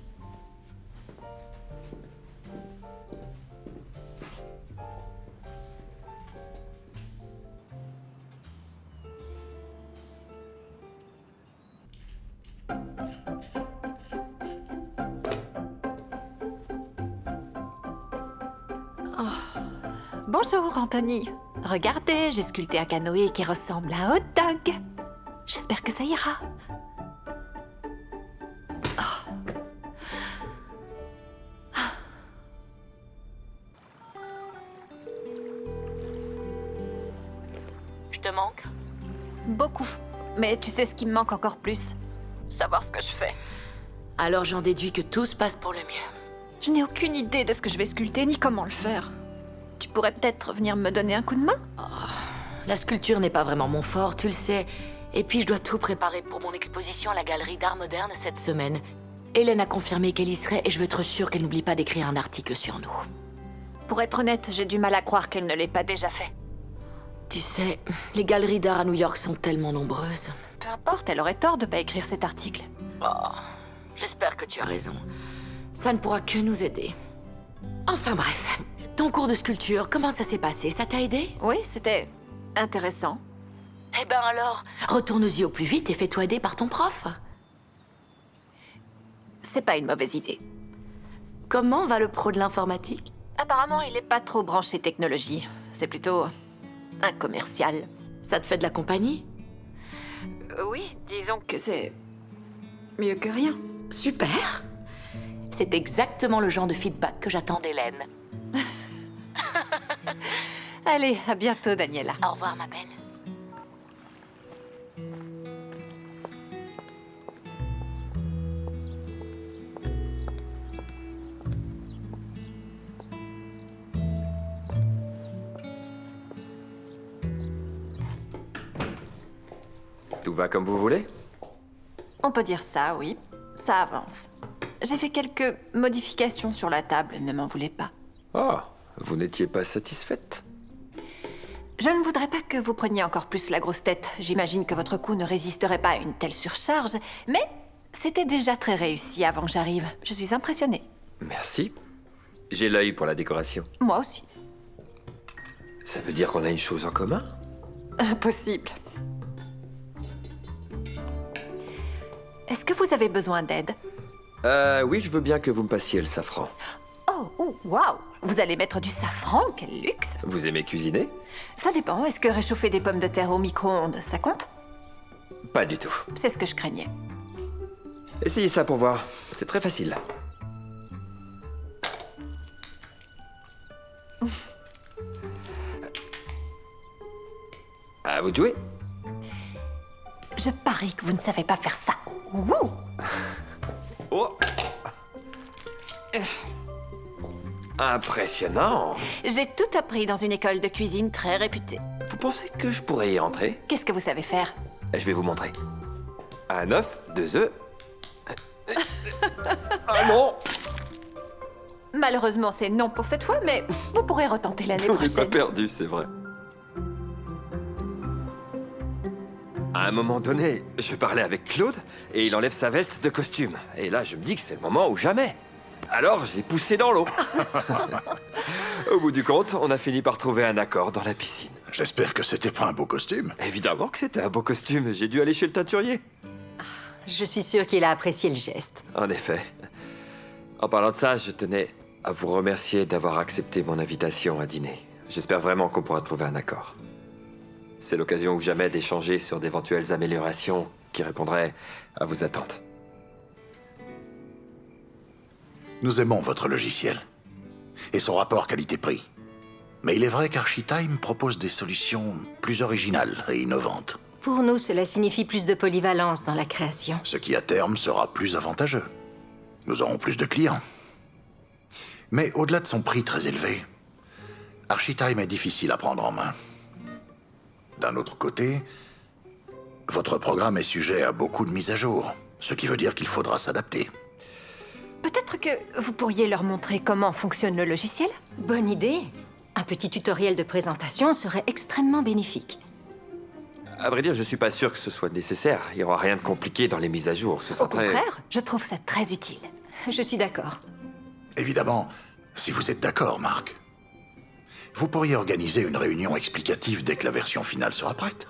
Bonjour, Anthony. Regardez, j'ai sculpté un canoë qui ressemble à un hot dog. J'espère que ça ira. Je te manque? Beaucoup. Mais tu sais ce qui me manque encore plus? Savoir ce que je fais. Alors j'en déduis que tout se passe pour le mieux. Je n'ai aucune idée de ce que je vais sculpter ni comment le faire. tu pourrais peut-être venir me donner un coup de main? La sculpture n'est pas vraiment mon fort, tu le sais. Et puis je dois tout préparer pour mon exposition à la Galerie d'Art Moderne cette semaine. Hélène a confirmé qu'elle y serait et je veux être sûre qu'elle n'oublie pas d'écrire un article sur nous. Pour être honnête, j'ai du mal à croire qu'elle ne l'ait pas déjà fait. Tu sais, les galeries d'art à New York sont tellement nombreuses. Peu importe, elle aurait tort de pas écrire cet article. J'espère que tu as raison. Ça ne pourra que nous aider. Enfin bref, ton cours de sculpture, comment ça s'est passé? Ça t'a aidé? Oui, c'était intéressant. Eh ben alors, retourne-y au plus vite et fais-toi aider par ton prof. C'est pas une mauvaise idée. Comment va le pro de l'informatique? Apparemment, il est pas trop branché technologie. C'est plutôt un commercial. Ça te fait de la compagnie? Oui, disons que c'est mieux que rien. Super. C'est exactement le genre de feedback que j'attends d'Hélène. Allez, à bientôt, Daniela. Au revoir, ma belle. Tout va comme vous voulez? On peut dire ça, oui. Ça avance. J'ai fait quelques modifications sur la table, ne m'en voulez pas. Ah, vous n'étiez pas satisfaite? Je ne voudrais pas que vous preniez encore plus la grosse tête. J'imagine que votre cou ne résisterait pas à une telle surcharge, mais c'était déjà très réussi avant que j'arrive. Je suis impressionnée. Merci. J'ai l'œil pour la décoration. Moi aussi. Ça veut dire qu'on a une chose en commun? Impossible. Est-ce que vous avez besoin d'aide? Oui, je veux bien que vous me passiez le safran. Oh, waouh! Vous allez mettre du safran? Quel luxe! Vous aimez cuisiner? Ça dépend. Est-ce que réchauffer des pommes de terre au micro-ondes, ça compte? Pas du tout. C'est ce que je craignais. Essayez ça pour voir. C'est très facile. À vous de jouer. Je parie que vous ne savez pas faire ça. Ouh! Oh. Impressionnant. J'ai tout appris dans une école de cuisine très réputée. Vous pensez que je pourrais y entrer? Qu'est-ce que vous savez faire? Je vais vous montrer. Un œuf, 2 œufs. Ah non! Malheureusement, c'est non pour cette fois, mais vous pourrez retenter l'année On n'est pas prochaine. perdu, c'est vrai. À un moment donné, je parlais avec Claude et il enlève sa veste de costume. Et là, je me dis que c'est le moment ou jamais. Alors, je l'ai poussé dans l'eau. Au bout du compte, on a fini par trouver un accord dans la piscine. J'espère que c'était pas un beau costume. Évidemment que c'était un beau costume. J'ai dû aller chez le teinturier. Je suis sûre qu'il a apprécié le geste. En effet. En parlant de ça, je tenais à vous remercier d'avoir accepté mon invitation à dîner. J'espère vraiment qu'on pourra trouver un accord. C'est l'occasion ou jamais d'échanger sur d'éventuelles améliorations qui répondraient à vos attentes. Nous aimons votre logiciel et son rapport qualité-prix. Mais il est vrai qu'Architime propose des solutions plus originales et innovantes, Pour nous, cela signifie plus de polyvalence dans la création. ce qui à terme sera plus avantageux. Nous aurons plus de clients. Mais au-delà de son prix très élevé, Architime est difficile à prendre en main. D'un autre côté, votre programme est sujet à beaucoup de mises à jour, ce qui veut dire qu'il faudra s'adapter. Peut-être que vous pourriez leur montrer comment fonctionne le logiciel? Bonne idée. Un petit tutoriel de présentation serait extrêmement bénéfique. À vrai dire, je suis pas sûr que ce soit nécessaire. Il y aura rien de compliqué dans les mises à jour. Ce sera Au très... contraire, je trouve ça très utile. Je suis d'accord. Évidemment, si vous êtes d'accord, Marc. Vous pourriez organiser une réunion explicative dès que la version finale sera prête.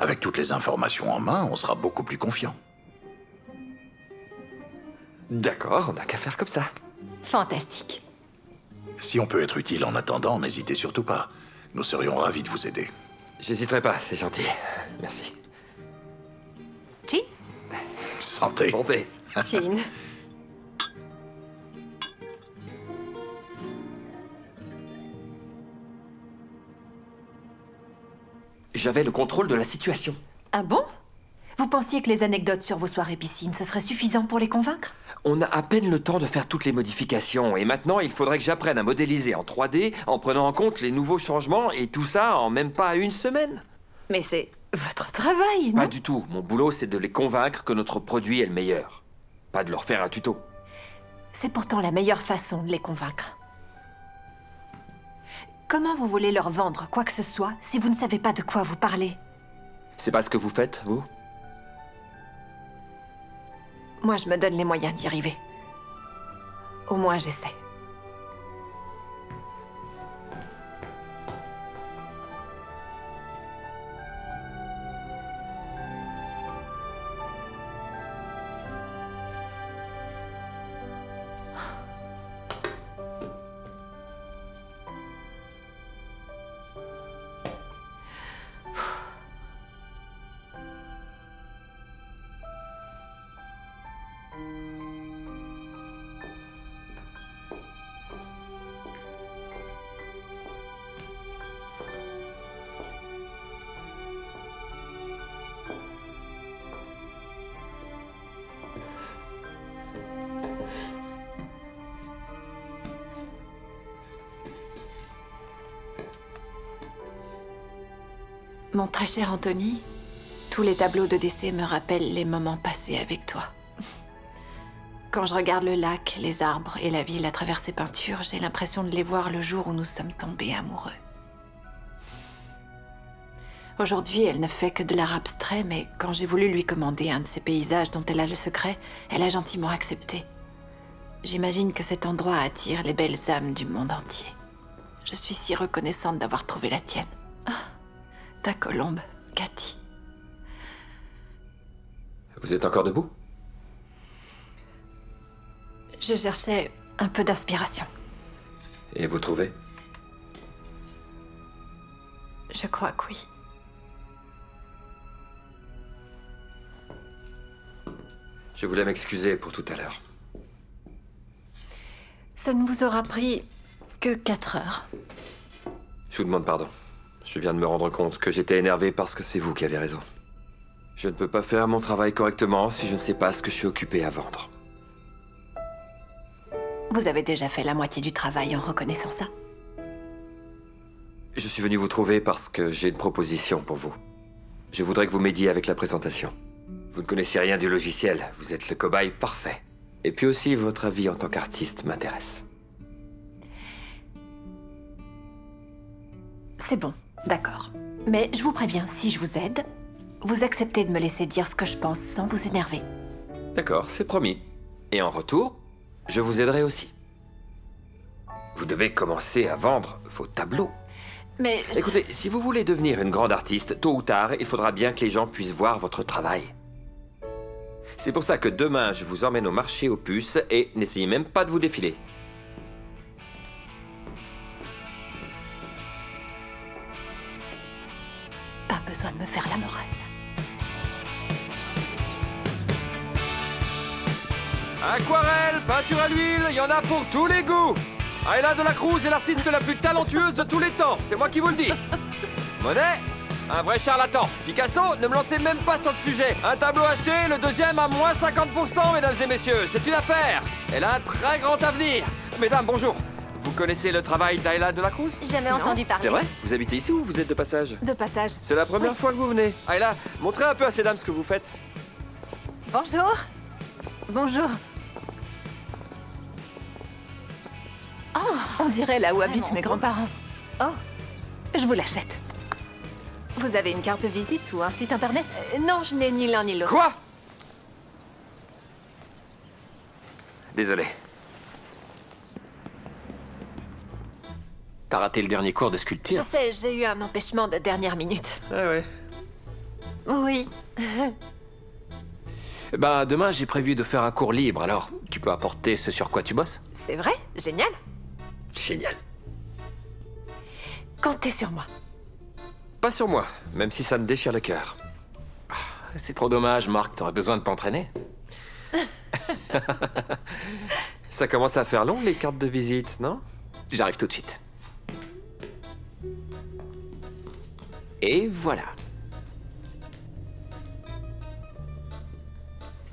Avec toutes les informations en main, on sera beaucoup plus confiant. D'accord, on n'a qu'à faire comme ça. Fantastique. Si on peut être utile en attendant, n'hésitez surtout pas. Nous serions ravis de vous aider. J'hésiterai pas, c'est gentil. Merci. Chi? Santé. Santé. Chin. J'avais le contrôle de la situation. Ah bon? Vous Vous pensiez que les anecdotes sur vos soirées piscines, ce serait suffisant pour les convaincre? On a à peine le temps de faire toutes les modifications, et maintenant il faudrait que j'apprenne à modéliser en 3D en prenant en compte les nouveaux changements, et tout ça en même pas une semaine. Mais c'est votre travail, non? Pas du tout. Mon boulot, c'est de les convaincre que notre produit est le meilleur. Pas de leur faire un tuto. C'est pourtant la meilleure façon de les convaincre. Comment vous voulez leur vendre quoi que ce soit si vous ne savez pas de quoi vous parlez? C'est pas ce que vous faites, vous? Moi, je me donne les moyens d'y arriver. Au moins, j'essaie. Mon très cher Anthony, tous les tableaux de décès me rappellent les moments passés avec toi. Quand je regarde le lac, les arbres et la ville à travers ces peintures, j'ai l'impression de les voir le jour où nous sommes tombés amoureux. Aujourd'hui, elle ne fait que de l'art abstrait, mais quand j'ai voulu lui commander un de ces paysages dont elle a le secret, elle a gentiment accepté. J'imagine que cet endroit attire les belles âmes du monde entier. Je suis si reconnaissante d'avoir trouvé la tienne. Ah, ta colombe, Cathy. Vous êtes encore debout? Je cherchais un peu d'inspiration. Et vous trouvez? Je crois que oui. Je voulais m'excuser pour tout à l'heure. Ça ne vous aura pris que 4 heures. Je vous demande pardon. Je viens de me rendre compte que j'étais énervé parce que c'est vous qui avez raison. Je ne peux pas faire mon travail correctement si je ne sais pas ce que je suis occupé à vendre. Vous avez déjà fait la moitié du travail en reconnaissant ça. Je suis venu vous trouver parce que j'ai une proposition pour vous. Je voudrais que vous m'aidiez avec la présentation. Vous ne connaissez rien du logiciel, vous êtes le cobaye parfait. Et puis aussi, votre avis en tant qu'artiste m'intéresse. C'est bon, d'accord. Mais je vous préviens, si je vous aide, vous acceptez de me laisser dire ce que je pense sans vous énerver. D'accord, c'est promis. Et en retour, je vous aiderai aussi. Vous devez commencer à vendre vos tableaux. Mais... Écoutez, si vous voulez devenir une grande artiste, tôt ou tard, il faudra bien que les gens puissent voir votre travail. C'est pour ça que demain, je vous emmène au marché aux puces et n'essayez même pas de vous défiler. Pas besoin de me faire la morale. Aquarelle, peinture à l'huile, il y en a pour tous les goûts. Ayla de la Cruz est l'artiste la plus talentueuse de tous les temps, c'est moi qui vous le dis. Monet, un vrai charlatan. Picasso, ne me lancez même pas sur le sujet. Un tableau acheté, le deuxième à moins 50%, mesdames et messieurs. C'est une affaire. Elle a un très grand avenir. Mesdames, bonjour. Vous connaissez le travail d'Ayla de la Cruz? Jamais entendu parler. C'est vrai? Vous habitez ici ou vous êtes de passage? De passage. C'est la première fois que vous venez. Ayla, montrez un peu à ces dames ce que vous faites. Bonjour. Bonjour. Oh, on dirait là où habitent mes grands-parents. Oh, je vous l'achète. Vous avez une carte de visite ou un site internet? Non, je n'ai ni l'un ni l'autre. Quoi? Désolé. T'as raté le dernier cours de Je sculpture. sais, j'ai eu un empêchement de dernière minute. Ah ouais. Oui. Ben, demain, j'ai prévu de faire un cours libre, alors tu peux apporter ce sur quoi tu bosses? C'est vrai? Génial. Génial. Comptez sur moi. Pas sur moi, même si ça me déchire le cœur. C'est trop dommage, Marc, t'aurais besoin de t'entraîner. Ça commence à faire long, les cartes de visite, non? J'arrive tout de suite. Et voilà.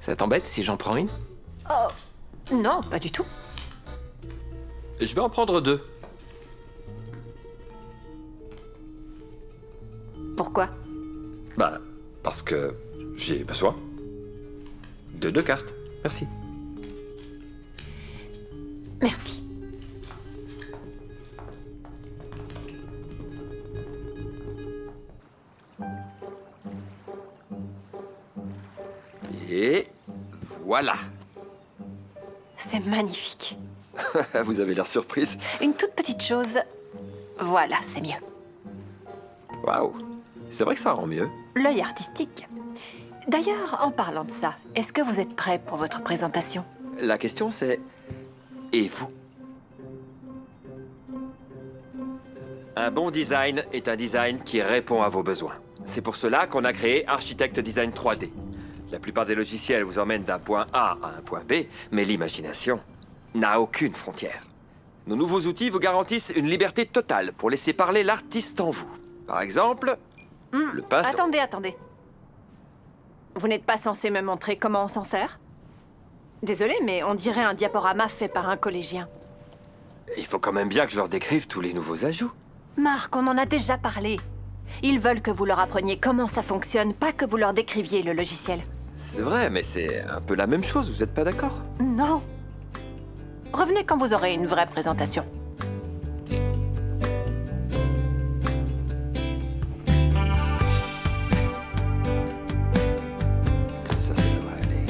Ça t'embête si j'en prends une? Non, pas du tout. Je vais en prendre 2. Pourquoi? Bah, parce que j'ai besoin de 2 cartes. Merci. Merci. Et voilà. C'est magnifique. Vous avez l'air surprise. Une toute petite chose. Voilà, c'est mieux. Waouh. C'est vrai que ça rend mieux. L'œil artistique. D'ailleurs, en parlant de ça, est-ce que vous êtes prêt pour votre présentation? La question c'est... Et vous? Un bon design est un design qui répond à vos besoins. C'est pour cela qu'on a créé Architect Design 3D. La plupart des logiciels vous emmènent d'un point A à un point B, mais l'imagination n'a aucune frontière. Nos nouveaux outils vous garantissent une liberté totale pour laisser parler l'artiste en vous. Par exemple, le pinceau. Attendez. Vous n'êtes pas censé me montrer comment on s'en sert? Désolé, mais on dirait un diaporama fait par un collégien. Il faut quand même bien que je leur décrive tous les nouveaux ajouts. Marc, on en a déjà parlé. Ils veulent que vous leur appreniez comment ça fonctionne, pas que vous leur décriviez le logiciel. C'est vrai, mais c'est un peu la même chose, vous êtes pas d'accord? Non. Revenez quand vous aurez une vraie présentation. Ça devrait aller.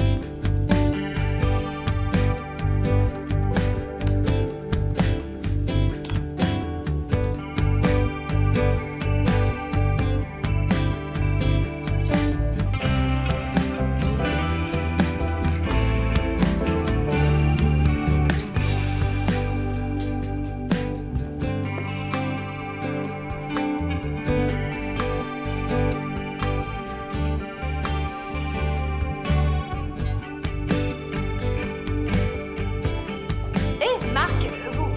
Hé, Marc, vous...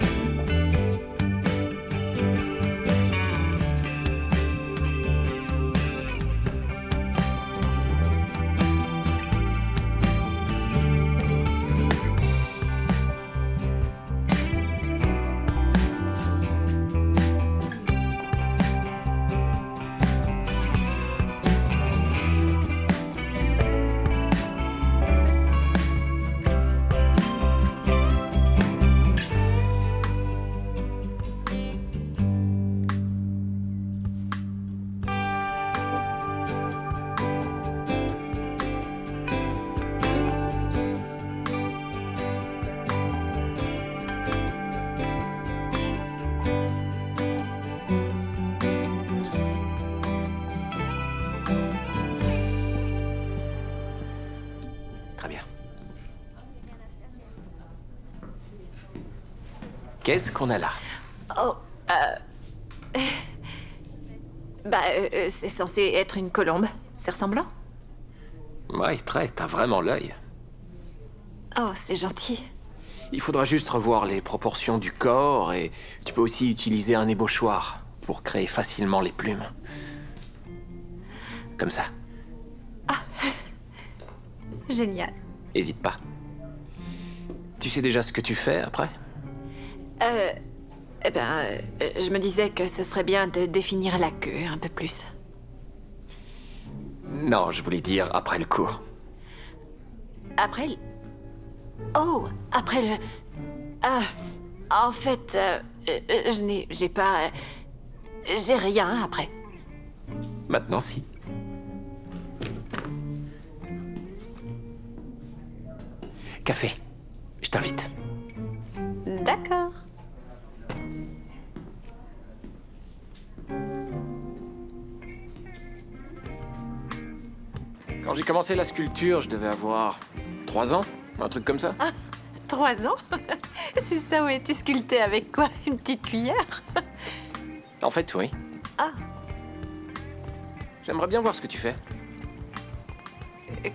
Très bien. Qu'est-ce qu'on a là? c'est censé être une colombe. C'est ressemblant? Ouais, t'as vraiment l'œil. Oh, c'est gentil. Il faudra juste revoir les proportions du corps et tu peux aussi utiliser un ébauchoir pour créer facilement les plumes. Comme ça. Génial. Hésite pas. Tu sais déjà ce que tu fais après? Je me disais que ce serait bien de définir la queue un peu plus. Non, je voulais dire après le cours. Après le... Oh, après le... Ah, en fait, j'ai pas... j'ai rien après. Maintenant, si. Café. Je t'invite. D'accord. Quand j'ai commencé la sculpture, je devais avoir 3 ans, un truc comme ça. 3 ans? C'est ça, ouais, tu sculptais avec quoi? Une petite cuillère? En fait, oui. Ah. J'aimerais bien voir ce que tu fais.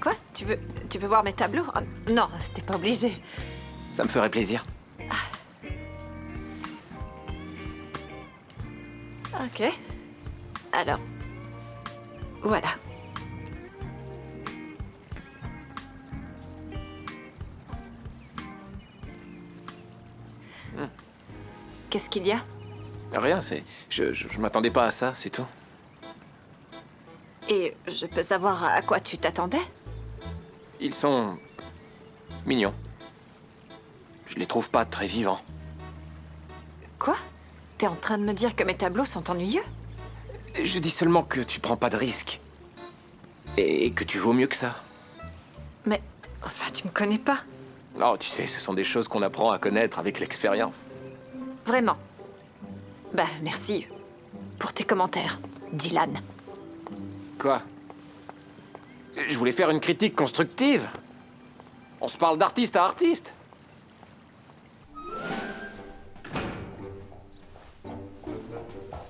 Quoi? Tu veux voir mes tableaux? Ah, non, t'es pas obligé. Ça me ferait plaisir. Ok. Alors, voilà. Qu'est-ce qu'il y a? Rien, c'est... Je m'attendais pas à ça, c'est tout. Et je peux savoir à quoi tu t'attendais? Ils sont... mignons. Je les trouve pas très vivants. Quoi? T'es en train de me dire que mes tableaux sont ennuyeux? Je dis seulement que tu prends pas de risques. Et que tu vaux mieux que ça. Mais... enfin, tu me connais pas. Oh, tu sais, ce sont des choses qu'on apprend à connaître avec l'expérience. Vraiment. Bah, merci pour tes commentaires, Dylan. Quoi? Je voulais faire une critique constructive. On se parle d'artiste à artiste.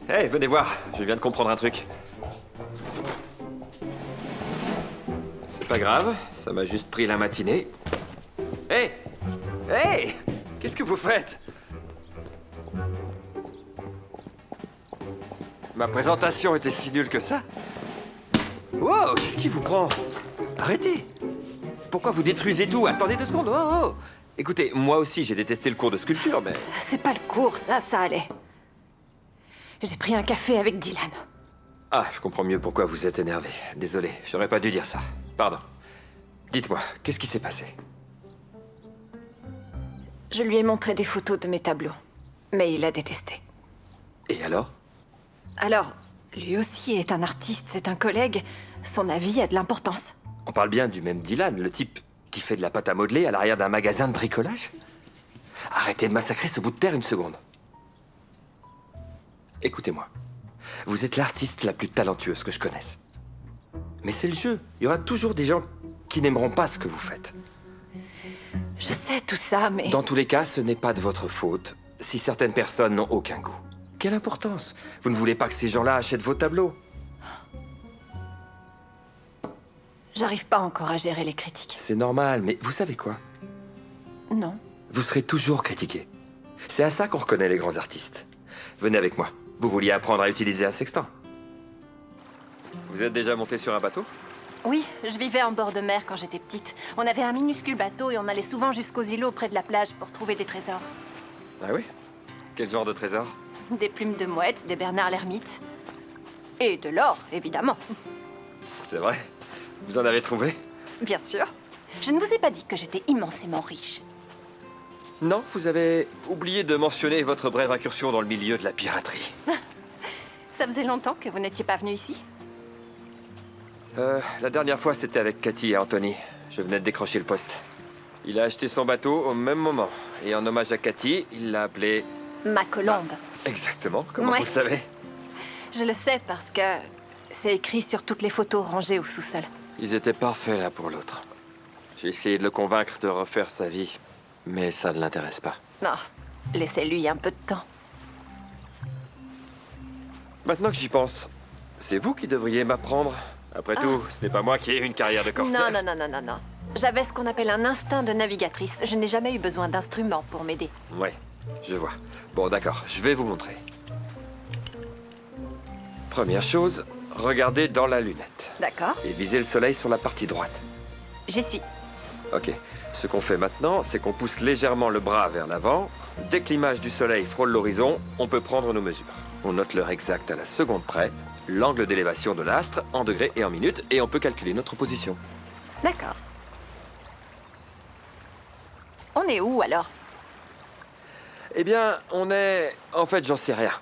Hey, venez voir, je viens de comprendre un truc. C'est pas grave, ça m'a juste pris la matinée. Hey! Hey! Qu'est-ce que vous faites? Ma présentation était si nulle que ça? Wow, qu'est-ce qui vous prend? Arrêtez! Pourquoi vous détruisez tout? Attendez 2 secondes, oh, oh. Écoutez, moi aussi j'ai détesté le cours de sculpture, mais... C'est pas le cours, ça allait. J'ai pris un café avec Dylan. Ah, je comprends mieux pourquoi vous êtes énervé. Désolé, j'aurais pas dû dire ça. Pardon. Dites-moi, qu'est-ce qui s'est passé? Je lui ai montré des photos de mes tableaux, mais il a détesté. Et alors? Alors, lui aussi est un artiste, c'est un collègue. Son avis a de l'importance. On parle bien du même Dylan, le type qui fait de la pâte à modeler à l'arrière d'un magasin de bricolage? Arrêtez de massacrer ce bout de terre une seconde. Écoutez-moi. Vous êtes l'artiste la plus talentueuse que je connaisse. Mais c'est le jeu. Il y aura toujours des gens qui n'aimeront pas ce que vous faites. Je sais tout ça, mais... Dans tous les cas, ce n'est pas de votre faute si certaines personnes n'ont aucun goût. Quelle importance? Vous ne voulez pas que ces gens-là achètent vos tableaux? J'arrive pas encore à gérer les critiques. C'est normal, mais vous savez quoi? Non. Vous serez toujours critiqué. C'est à ça qu'on reconnaît les grands artistes. Venez avec moi. Vous vouliez apprendre à utiliser un sextant. Vous êtes déjà monté sur un bateau? Oui, je vivais en bord de mer quand j'étais petite. On avait un minuscule bateau et on allait souvent jusqu'aux îlots près de la plage pour trouver des trésors. Ah oui? Quel genre de trésor? Des plumes de mouette, des Bernard l'ermite. Et de l'or, évidemment. C'est vrai? Vous en avez trouvé? Bien sûr. Je ne vous ai pas dit que j'étais immensément riche. Non, vous avez oublié de mentionner votre brève incursion dans le milieu de la piraterie. Ça faisait longtemps que vous n'étiez pas venu ici? La dernière fois, c'était avec Cathy et Anthony. Je venais de décrocher le poste. Il a acheté son bateau au même moment. Et en hommage à Cathy, il l'a appelé... Ma colombe. Exactement, comment Ouais. vous le savez? Je le sais parce que c'est écrit sur toutes les photos rangées au sous-sol. Ils étaient parfaits l'un pour l'autre. J'ai essayé de le convaincre de refaire sa vie, mais ça ne l'intéresse pas. Non, laissez-lui un peu de temps. Maintenant que j'y pense, c'est vous qui devriez m'apprendre. Après tout, ce n'est pas moi qui ai une carrière de corsaire. Non. J'avais ce qu'on appelle un instinct de navigatrice. Je n'ai jamais eu besoin d'instruments pour m'aider. Ouais, je vois. Bon, d'accord, je vais vous montrer. Première chose, regardez dans la lunette. D'accord, Et visez le soleil sur la partie droite. j'y suis. Ok. Ce qu'on fait maintenant, c'est qu'on pousse légèrement le bras vers l'avant. Dès que l'image du soleil frôle l'horizon, on peut prendre nos mesures. On note l'heure exacte à la seconde près, l'angle d'élévation de l'astre en degrés et en minutes, et on peut calculer notre position. D'accord. On est où alors? Eh bien, on est... En fait, j'en sais rien.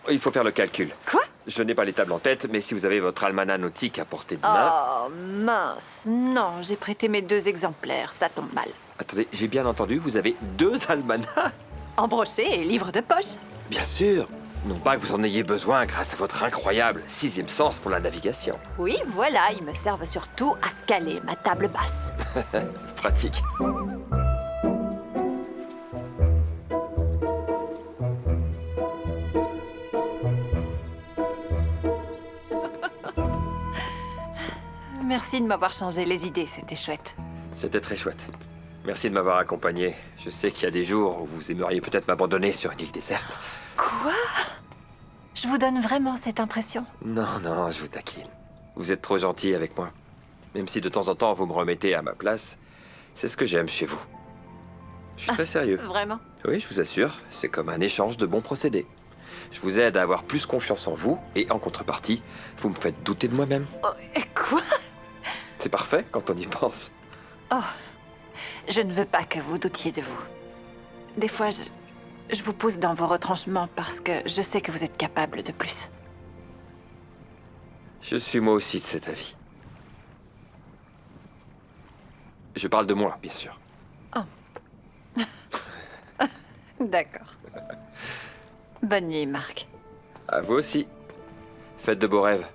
Il faut faire le calcul. Quoi? Je n'ai pas les tables en tête, mais si vous avez votre almanach nautique à portée de main... Oh, mince. Non, j'ai prêté mes 2 exemplaires, ça tombe mal. Attendez, j'ai bien entendu, vous avez 2 almanachs? Embroché et livre de poche. Bien sûr. Non pas que vous en ayez besoin grâce à votre incroyable 6e sens pour la navigation. Oui, voilà, ils me servent surtout à caler ma table basse. Pratique. Merci de m'avoir changé les idées, c'était chouette. C'était très chouette. Merci de m'avoir accompagné. Je sais qu'il y a des jours où vous aimeriez peut-être m'abandonner sur une île déserte. Quoi? Je vous donne vraiment cette impression? Non, non, je vous taquine. Vous êtes trop gentil avec moi. Même si de temps en temps vous me remettez à ma place, c'est ce que j'aime chez vous. Je suis très sérieux. Vraiment? Oui, je vous assure, c'est comme un échange de bons procédés. Je vous aide à avoir plus confiance en vous, et en contrepartie, vous me faites douter de moi-même. Oh, quoi? C'est parfait quand on y pense. Oh, je ne veux pas que vous doutiez de vous. Des fois, je vous pousse dans vos retranchements parce que je sais que vous êtes capable de plus. Je suis moi aussi de cet avis. Je parle de moi, bien sûr. D'accord. Bonne nuit, Marc. À vous aussi. Faites de beaux rêves.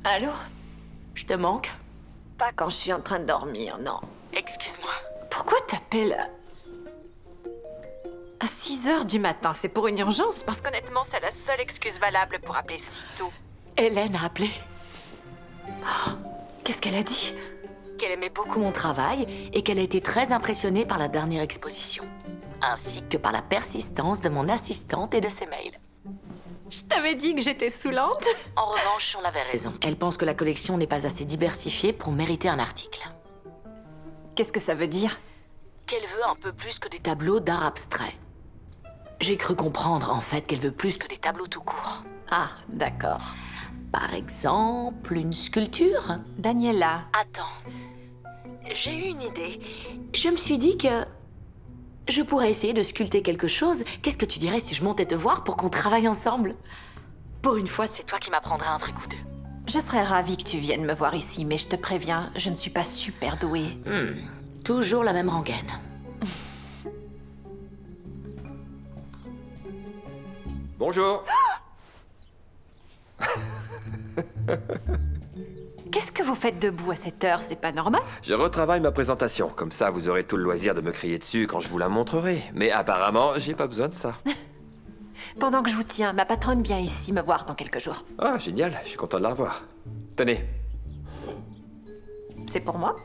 Allô? Je te manque? Pas quand je suis en train de dormir, non. Excuse-moi. Pourquoi t'appelles à 6 heures du matin? C'est pour une urgence? Parce qu'honnêtement, c'est la seule excuse valable pour appeler si tôt. Hélène a appelé. Qu'est-ce qu'elle a dit? Qu'elle aimait beaucoup mon travail et qu'elle a été très impressionnée par la dernière exposition. Ainsi que par la persistance de mon assistante et de ses mails. Je t'avais dit que j'étais saoulante. En revanche, on avait raison. Elle pense que la collection n'est pas assez diversifiée pour mériter un article. Qu'est-ce que ça veut dire? Qu'elle veut un peu plus que des tableaux d'art abstrait. J'ai cru comprendre, en fait, qu'elle veut plus que des tableaux tout court. Ah, d'accord. Par exemple, une sculpture? Daniela. Attends. J'ai eu une idée. Je me suis dit que... je pourrais essayer de sculpter quelque chose. Qu'est-ce que tu dirais si je montais te voir pour qu'on travaille ensemble? Pour une fois, c'est toi qui m'apprendras un truc ou deux. Je serais ravie que tu viennes me voir ici, mais je te préviens, je ne suis pas super douée. Toujours la même rengaine. Bonjour. Qu'est-ce que vous faites debout à cette heure? C'est pas normal? Je retravaille ma présentation, comme ça vous aurez tout le loisir de me crier dessus quand je vous la montrerai. Mais apparemment, j'ai pas besoin de ça. Pendant que je vous tiens, ma patronne vient ici me voir dans quelques jours. Ah, génial, je suis content de la revoir. Tenez. C'est pour moi?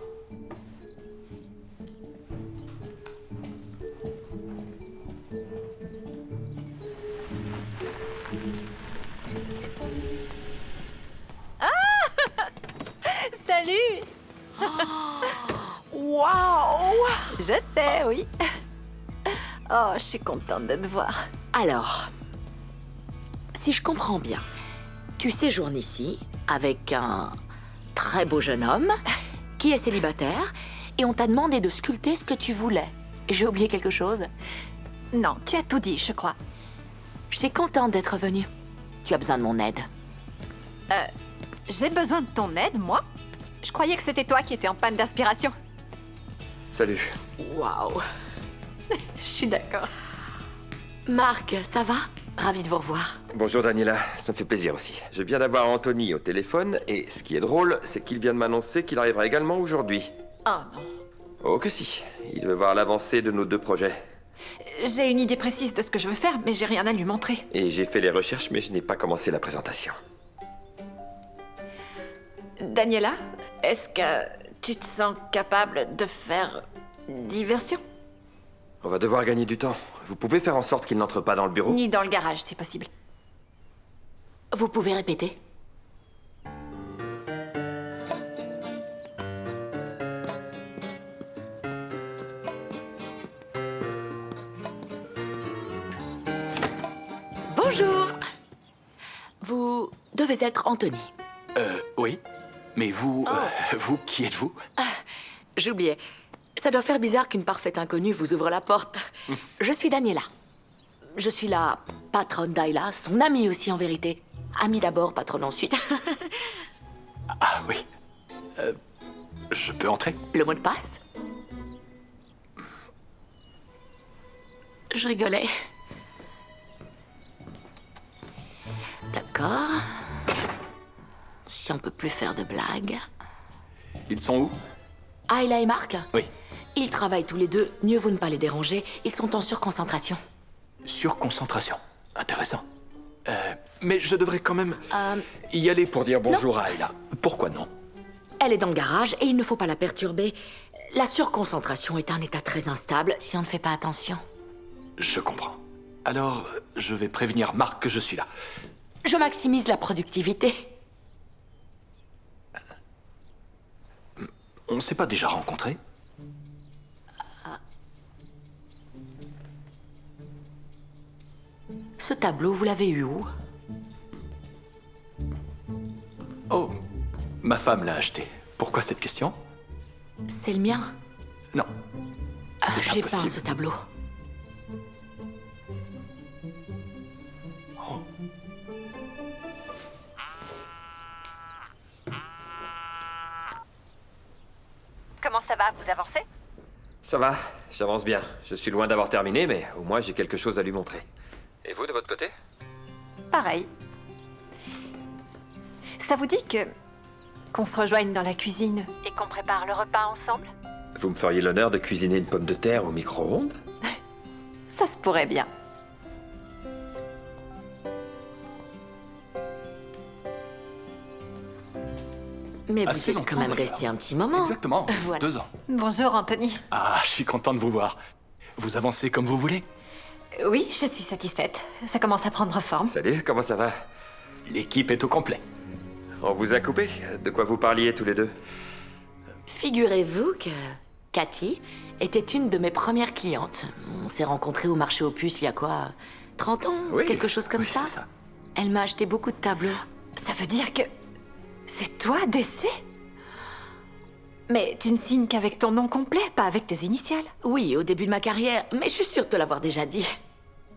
Salut! Waouh! Je sais, oui. Oh, je suis contente de te voir. Alors, si je comprends bien, tu séjournes ici avec un très beau jeune homme qui est célibataire et on t'a demandé de sculpter ce que tu voulais. J'ai oublié quelque chose? Non, tu as tout dit, je crois. Je suis contente d'être venue. Tu as besoin de mon aide. J'ai besoin de ton aide, moi? Je croyais que c'était toi qui étais en panne d'aspiration. Salut. Waouh! Je suis d'accord. Marc, ça va? Ravi de vous revoir. Bonjour Daniela, ça me fait plaisir aussi. Je viens d'avoir Anthony au téléphone et ce qui est drôle, c'est qu'il vient de m'annoncer qu'il arrivera également aujourd'hui. Oh non. Oh que si, il veut voir l'avancée de nos deux projets. J'ai une idée précise de ce que je veux faire, mais j'ai rien à lui montrer. Et j'ai fait les recherches, mais je n'ai pas commencé la présentation. Daniela, est-ce que tu te sens capable de faire diversion? On va devoir gagner du temps. Vous pouvez faire en sorte qu'il n'entre pas dans le bureau? Ni dans le garage, c'est possible. Vous pouvez répéter? Bonjour! Vous devez être Anthony. Oui. Mais vous... vous, qui êtes-vous? J'oubliais. Ça doit faire bizarre qu'une parfaite inconnue vous ouvre la porte. Je suis Daniela. Je suis la patronne d'Ayla, son amie aussi en vérité. Amie d'abord, patronne ensuite. Ah oui. Je peux entrer? Le mot de passe? je rigolais. D'accord. Si on peut plus faire de blagues. Ils sont où? Ayla et Marc? Oui. Ils travaillent tous les deux. Mieux vaut ne pas les déranger. Ils sont en surconcentration. Surconcentration. Intéressant. Mais je devrais quand même y aller pour dire bonjour à Ayla. Pourquoi non? Elle est dans le garage et il ne faut pas la perturber. La surconcentration est un état très instable si on ne fait pas attention. Je comprends. Alors, je vais prévenir Marc que je suis là. Je maximise la productivité. On s'est pas déjà rencontrés? Ce tableau, vous l'avez eu où? Oh, ma femme l'a acheté. Pourquoi cette question? C'est le mien. Non. C'est J'ai peint impossible. ce tableau. Comment ça va? Vous avancez? Ça va, j'avance bien. Je suis loin d'avoir terminé, mais au moins j'ai quelque chose à lui montrer. Et vous, de votre côté? Pareil. Ça vous dit qu'on se rejoigne dans la cuisine et qu'on prépare le repas ensemble? Vous me feriez l'honneur de cuisiner une pomme de terre au micro-ondes? Ça se pourrait bien. Mais vous Assez êtes longtemps, quand même d'ailleurs. resté un petit moment. Exactement. Voilà. 2 ans. Bonjour, Anthony. Ah, je suis content de vous voir. Vous avancez comme vous voulez. Oui, je suis satisfaite. Ça commence à prendre forme. Salut, comment ça va? L'équipe est au complet. On vous a coupé? De quoi vous parliez tous les deux? Figurez-vous que Cathy était une de mes premières clientes. On s'est rencontrés au marché aux puces il y a quoi? 30 ans? Oui. Quelque chose comme Oui, ça? c'est ça. Elle m'a acheté beaucoup de tableaux. Ça veut dire que... C'est toi, DC? Mais tu ne signes qu'avec ton nom complet, pas avec tes initiales. Oui, au début de ma carrière, mais je suis sûre de te l'avoir déjà dit.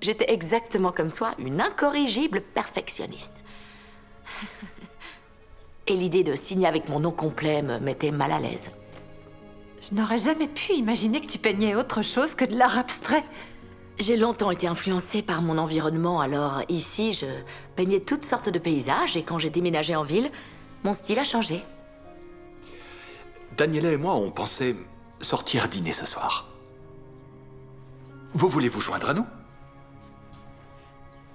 J'étais exactement comme toi, une incorrigible perfectionniste. Et l'idée de signer avec mon nom complet me mettait mal à l'aise. Je n'aurais jamais pu imaginer que tu peignais autre chose que de l'art abstrait. J'ai longtemps été influencée par mon environnement, alors ici, je peignais toutes sortes de paysages, et quand j'ai déménagé en ville, mon style a changé. Daniela et moi, on pensait sortir dîner ce soir. Vous voulez vous joindre à nous?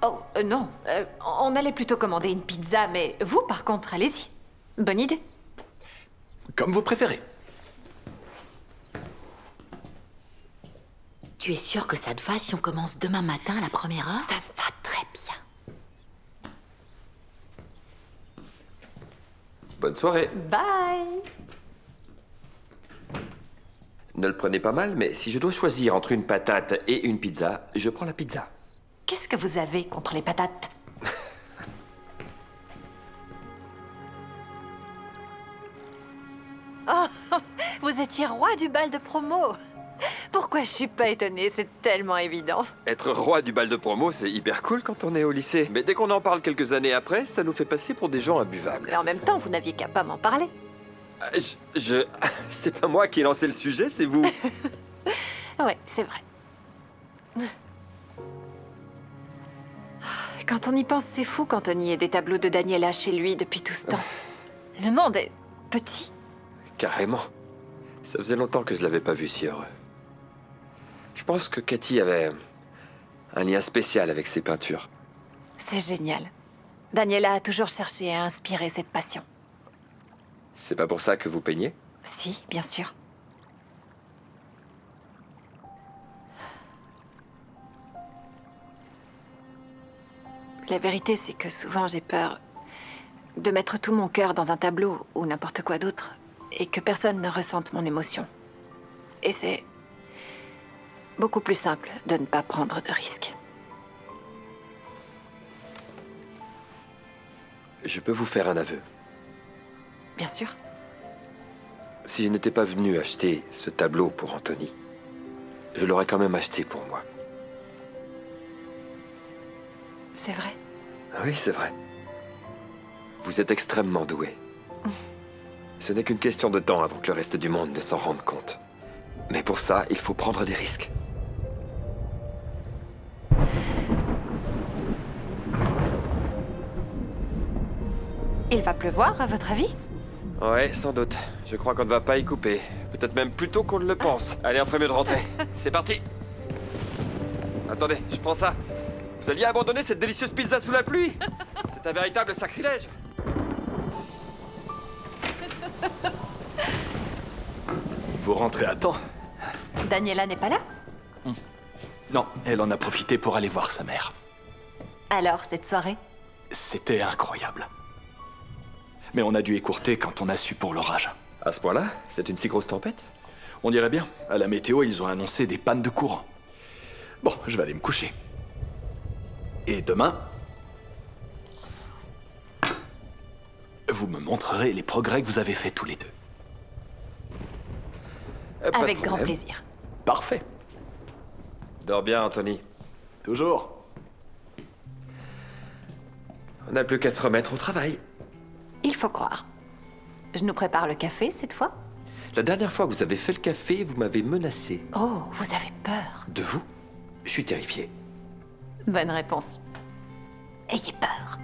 Oh, non. On allait plutôt commander une pizza, mais vous, par contre, allez-y. Bonne idée. Comme vous préférez. Tu es sûre que ça te va si on commence demain matin à la première heure? Ça me va très bien. Bonne soirée. Bye. Ne le prenez pas mal, mais si je dois choisir entre une patate et une pizza, je prends la pizza. Qu'est-ce que vous avez contre les patates? Oh, vous étiez roi du bal de promo. Pourquoi je suis pas étonnée? C'est tellement évident. Être roi du bal de promo, c'est hyper cool quand on est au lycée. Mais dès qu'on en parle quelques années après, ça nous fait passer pour des gens imbuvables. Mais en même temps, vous n'aviez qu'à pas m'en parler. C'est pas moi qui ai lancé le sujet, c'est vous. Ouais, c'est vrai. Quand on y pense, c'est fou qu'Anthony ait des tableaux de Daniela chez lui depuis tout ce temps. Le monde est petit. Carrément. Ça faisait longtemps que je l'avais pas vu si heureux. Je pense que Cathy avait un lien spécial avec ses peintures. C'est génial. Daniela a toujours cherché à inspirer cette passion. C'est pas pour ça que vous peignez? Si, bien sûr. La vérité, c'est que souvent j'ai peur de mettre tout mon cœur dans un tableau ou n'importe quoi d'autre et que personne ne ressente mon émotion. Et c'est beaucoup plus simple de ne pas prendre de risques. Je peux vous faire un aveu. Bien sûr. Si je n'étais pas venu acheter ce tableau pour Anthony, je l'aurais quand même acheté pour moi. C'est vrai. Oui, c'est vrai. Vous êtes extrêmement doué. Ce n'est qu'une question de temps avant que le reste du monde ne s'en rende compte. Mais pour ça, il faut prendre des risques. Il va pleuvoir, à votre avis? Ouais, sans doute. Je crois qu'on ne va pas y couper. Peut-être même plus tôt qu'on ne le pense. Allez, on ferait mieux de rentrer. C'est parti. Attendez, je prends ça. Vous alliez abandonner cette délicieuse pizza sous la pluie? C'est un véritable sacrilège. Vous rentrez à temps? Daniela n'est pas là? Non, elle en a profité pour aller voir sa mère. Alors, cette soirée? C'était incroyable. Mais on a dû écourter quand on a su pour l'orage. À ce point-là, c'est une si grosse tempête? On dirait bien. À la météo, ils ont annoncé des pannes de courant. Bon, je vais aller me coucher. Et demain, vous me montrerez les progrès que vous avez faits tous les deux. Pas de Avec grand problème. plaisir. Parfait. Dors bien, Anthony. Toujours. On n'a plus qu'à se remettre au travail. Il faut croire. Je nous prépare le café, cette fois? La dernière fois que vous avez fait le café, vous m'avez menacé. Oh, vous avez peur. De vous? Je suis terrifié. Bonne réponse. Ayez peur.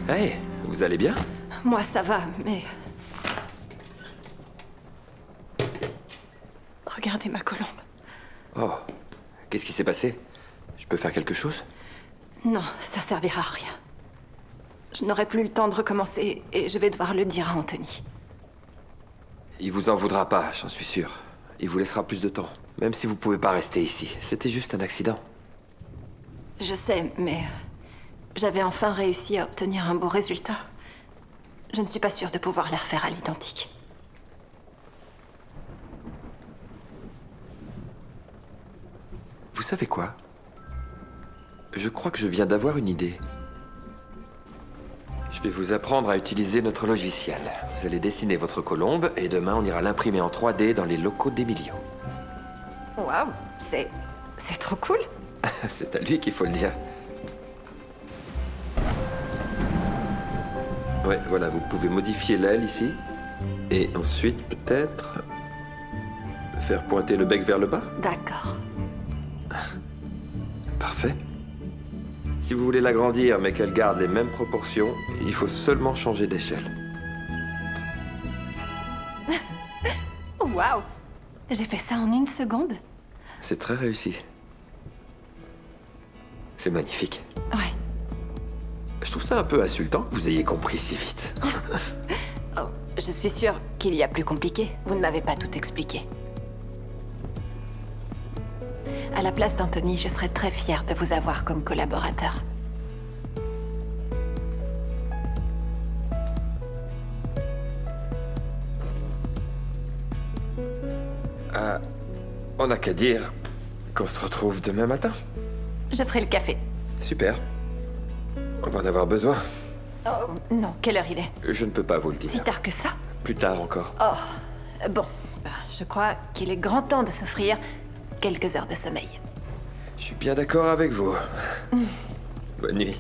Hey, vous allez bien? Moi, ça va, mais... Regardez ma colombe. Oh, qu'est-ce qui s'est passé? Je peux faire quelque chose? Non, ça servira à rien. Je n'aurai plus le temps de recommencer et je vais devoir le dire à Anthony. Il vous en voudra pas, j'en suis sûr. Il vous laissera plus de temps. Même si vous pouvez pas rester ici. C'était juste un accident. Je sais, mais... J'avais enfin réussi à obtenir un beau résultat. Je ne suis pas sûre de pouvoir les refaire à l'identique. Vous savez quoi? Je crois que je viens d'avoir une idée. Je vais vous apprendre à utiliser notre logiciel. Vous allez dessiner votre colombe et demain on ira l'imprimer en 3D dans les locaux d'Emilio. Waouh, c'est trop cool. C'est à lui qu'il faut le dire. Ouais, voilà, vous pouvez modifier l'aile ici. Et ensuite, peut-être... faire pointer le bec vers le bas. D'accord. Parfait. Si vous voulez l'agrandir mais qu'elle garde les mêmes proportions, il faut seulement changer d'échelle. Waouh, j'ai fait ça en 1 seconde. C'est très réussi. C'est magnifique. Ouais. Je trouve ça un peu insultant que vous ayez compris si vite. Oh, je suis sûre qu'il y a plus compliqué. Vous ne m'avez pas tout expliqué. À la place d'Anthony, je serais très fière de vous avoir comme collaborateur. On n'a qu'à dire qu'on se retrouve demain matin. Je ferai le café. Super. On va en avoir besoin. Oh, non, quelle heure il est? Je ne peux pas vous le dire. Si tard que ça? Plus tard encore. Oh, bon. Je crois qu'il est grand temps de s'offrir quelques heures de sommeil. Je suis bien d'accord avec vous. Bonne nuit.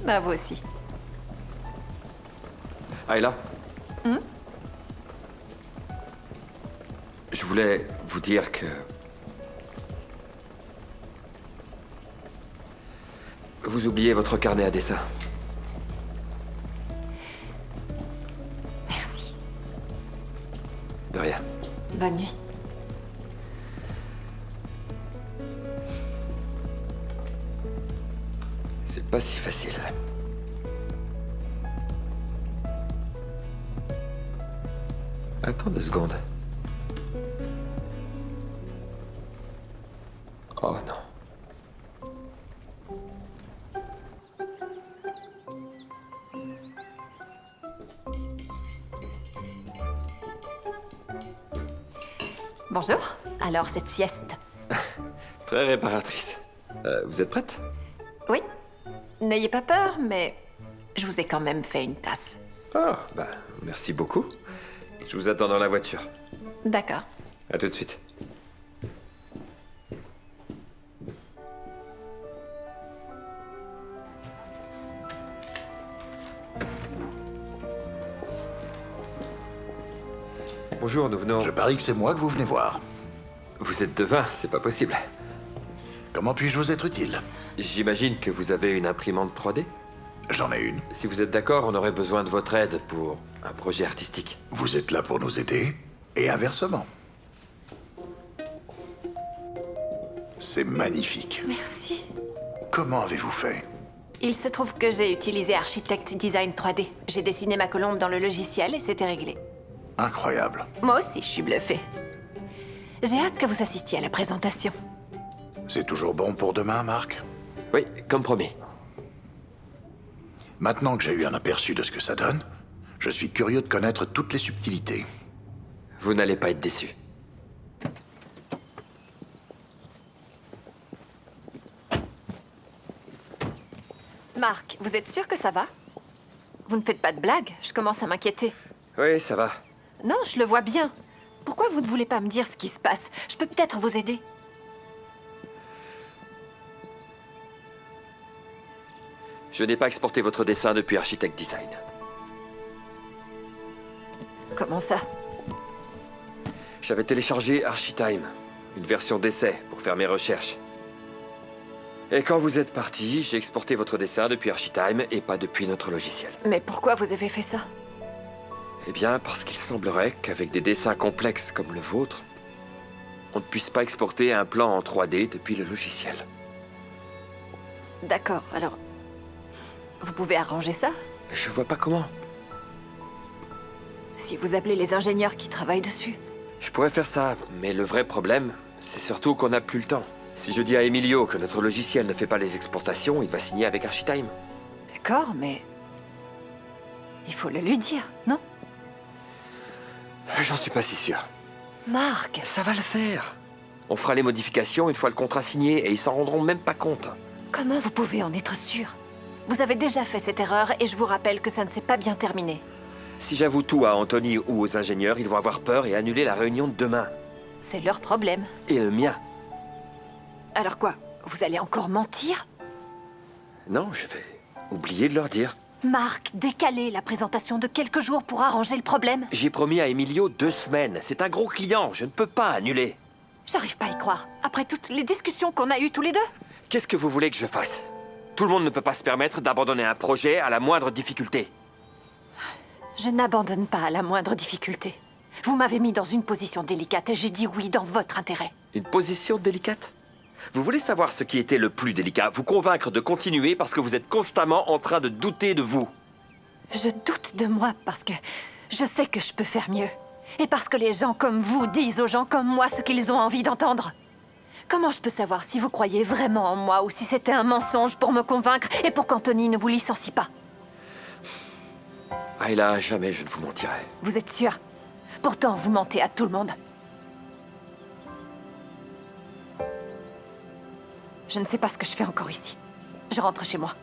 Bah, vous aussi. Ayla. Je voulais vous dire que... Vous oubliez votre carnet à dessin. Merci. De rien. Bonne nuit. C'est pas si facile. Attends 2 secondes. Oh non. Bonjour. Alors, cette sieste? Très réparatrice. Vous êtes prête? Oui. N'ayez pas peur, mais je vous ai quand même fait une tasse. Ah, bah, merci beaucoup. Je vous attends dans la voiture. D'accord. À tout de suite. Bonjour, nous venons... Je parie que c'est moi que vous venez voir. Vous êtes devin, c'est pas possible. Comment puis-je vous être utile? J'imagine que vous avez une imprimante 3D? J'en ai une. Si vous êtes d'accord, on aurait besoin de votre aide pour un projet artistique. Vous êtes là pour nous aider, et inversement. C'est magnifique. Merci. Comment avez-vous fait? Il se trouve que j'ai utilisé Architect Design 3D. J'ai dessiné ma colombe dans le logiciel et c'était réglé. Incroyable. Moi aussi, je suis bluffée. J'ai hâte que vous assistiez à la présentation. C'est toujours bon pour demain, Marc? Oui, comme promis. Maintenant que j'ai eu un aperçu de ce que ça donne, je suis curieux de connaître toutes les subtilités. Vous n'allez pas être déçu. Marc, vous êtes sûr que ça va? Vous ne faites pas de blagues? Je commence à m'inquiéter. Oui, ça va. Non, je le vois bien. Pourquoi vous ne voulez pas me dire ce qui se passe? Je peux peut-être vous aider. Je n'ai pas exporté votre dessin depuis Architect Design. Comment ça? J'avais téléchargé Architime, une version d'essai pour faire mes recherches. Et quand vous êtes parti, j'ai exporté votre dessin depuis Architime et pas depuis notre logiciel. Mais pourquoi vous avez fait ça? Eh bien, parce qu'il semblerait qu'avec des dessins complexes comme le vôtre, on ne puisse pas exporter un plan en 3D depuis le logiciel. D'accord, alors... Vous pouvez arranger ça? Je vois pas comment. Si vous appelez les ingénieurs qui travaillent dessus. Je pourrais faire ça, mais le vrai problème, c'est surtout qu'on n'a plus le temps. Si je dis à Emilio que notre logiciel ne fait pas les exportations, il va signer avec Architime. D'accord, mais... Il faut le lui dire, non? J'en suis pas si sûr. Marc! Ça va le faire. On fera les modifications une fois le contrat signé et ils s'en rendront même pas compte. Comment vous pouvez en être sûr? Vous avez déjà fait cette erreur et je vous rappelle que ça ne s'est pas bien terminé. Si j'avoue tout à Anthony ou aux ingénieurs, ils vont avoir peur et annuler la réunion de demain. C'est leur problème. Et le mien. Alors quoi? Vous allez encore mentir? Non, je vais oublier de leur dire. Marc, décalez la présentation de quelques jours pour arranger le problème. J'ai promis à Emilio 2 semaines. C'est un gros client, je ne peux pas annuler. J'arrive pas à y croire. Après toutes les discussions qu'on a eues tous les deux. Qu'est-ce que vous voulez que je fasse? Tout le monde ne peut pas se permettre d'abandonner un projet à la moindre difficulté. Je n'abandonne pas à la moindre difficulté. Vous m'avez mis dans une position délicate et j'ai dit oui dans votre intérêt. Une position délicate? Vous voulez savoir ce qui était le plus délicat? Vous convaincre de continuer parce que vous êtes constamment en train de douter de vous. Je doute de moi parce que je sais que je peux faire mieux. Et parce que les gens comme vous disent aux gens comme moi ce qu'ils ont envie d'entendre. Comment je peux savoir si vous croyez vraiment en moi ou si c'était un mensonge pour me convaincre et pour qu'Anthony ne vous licencie pas? Ayla, jamais je ne vous mentirai. Vous êtes sûr? Pourtant, vous mentez à tout le monde. Je ne sais pas ce que je fais encore ici. Je rentre chez moi.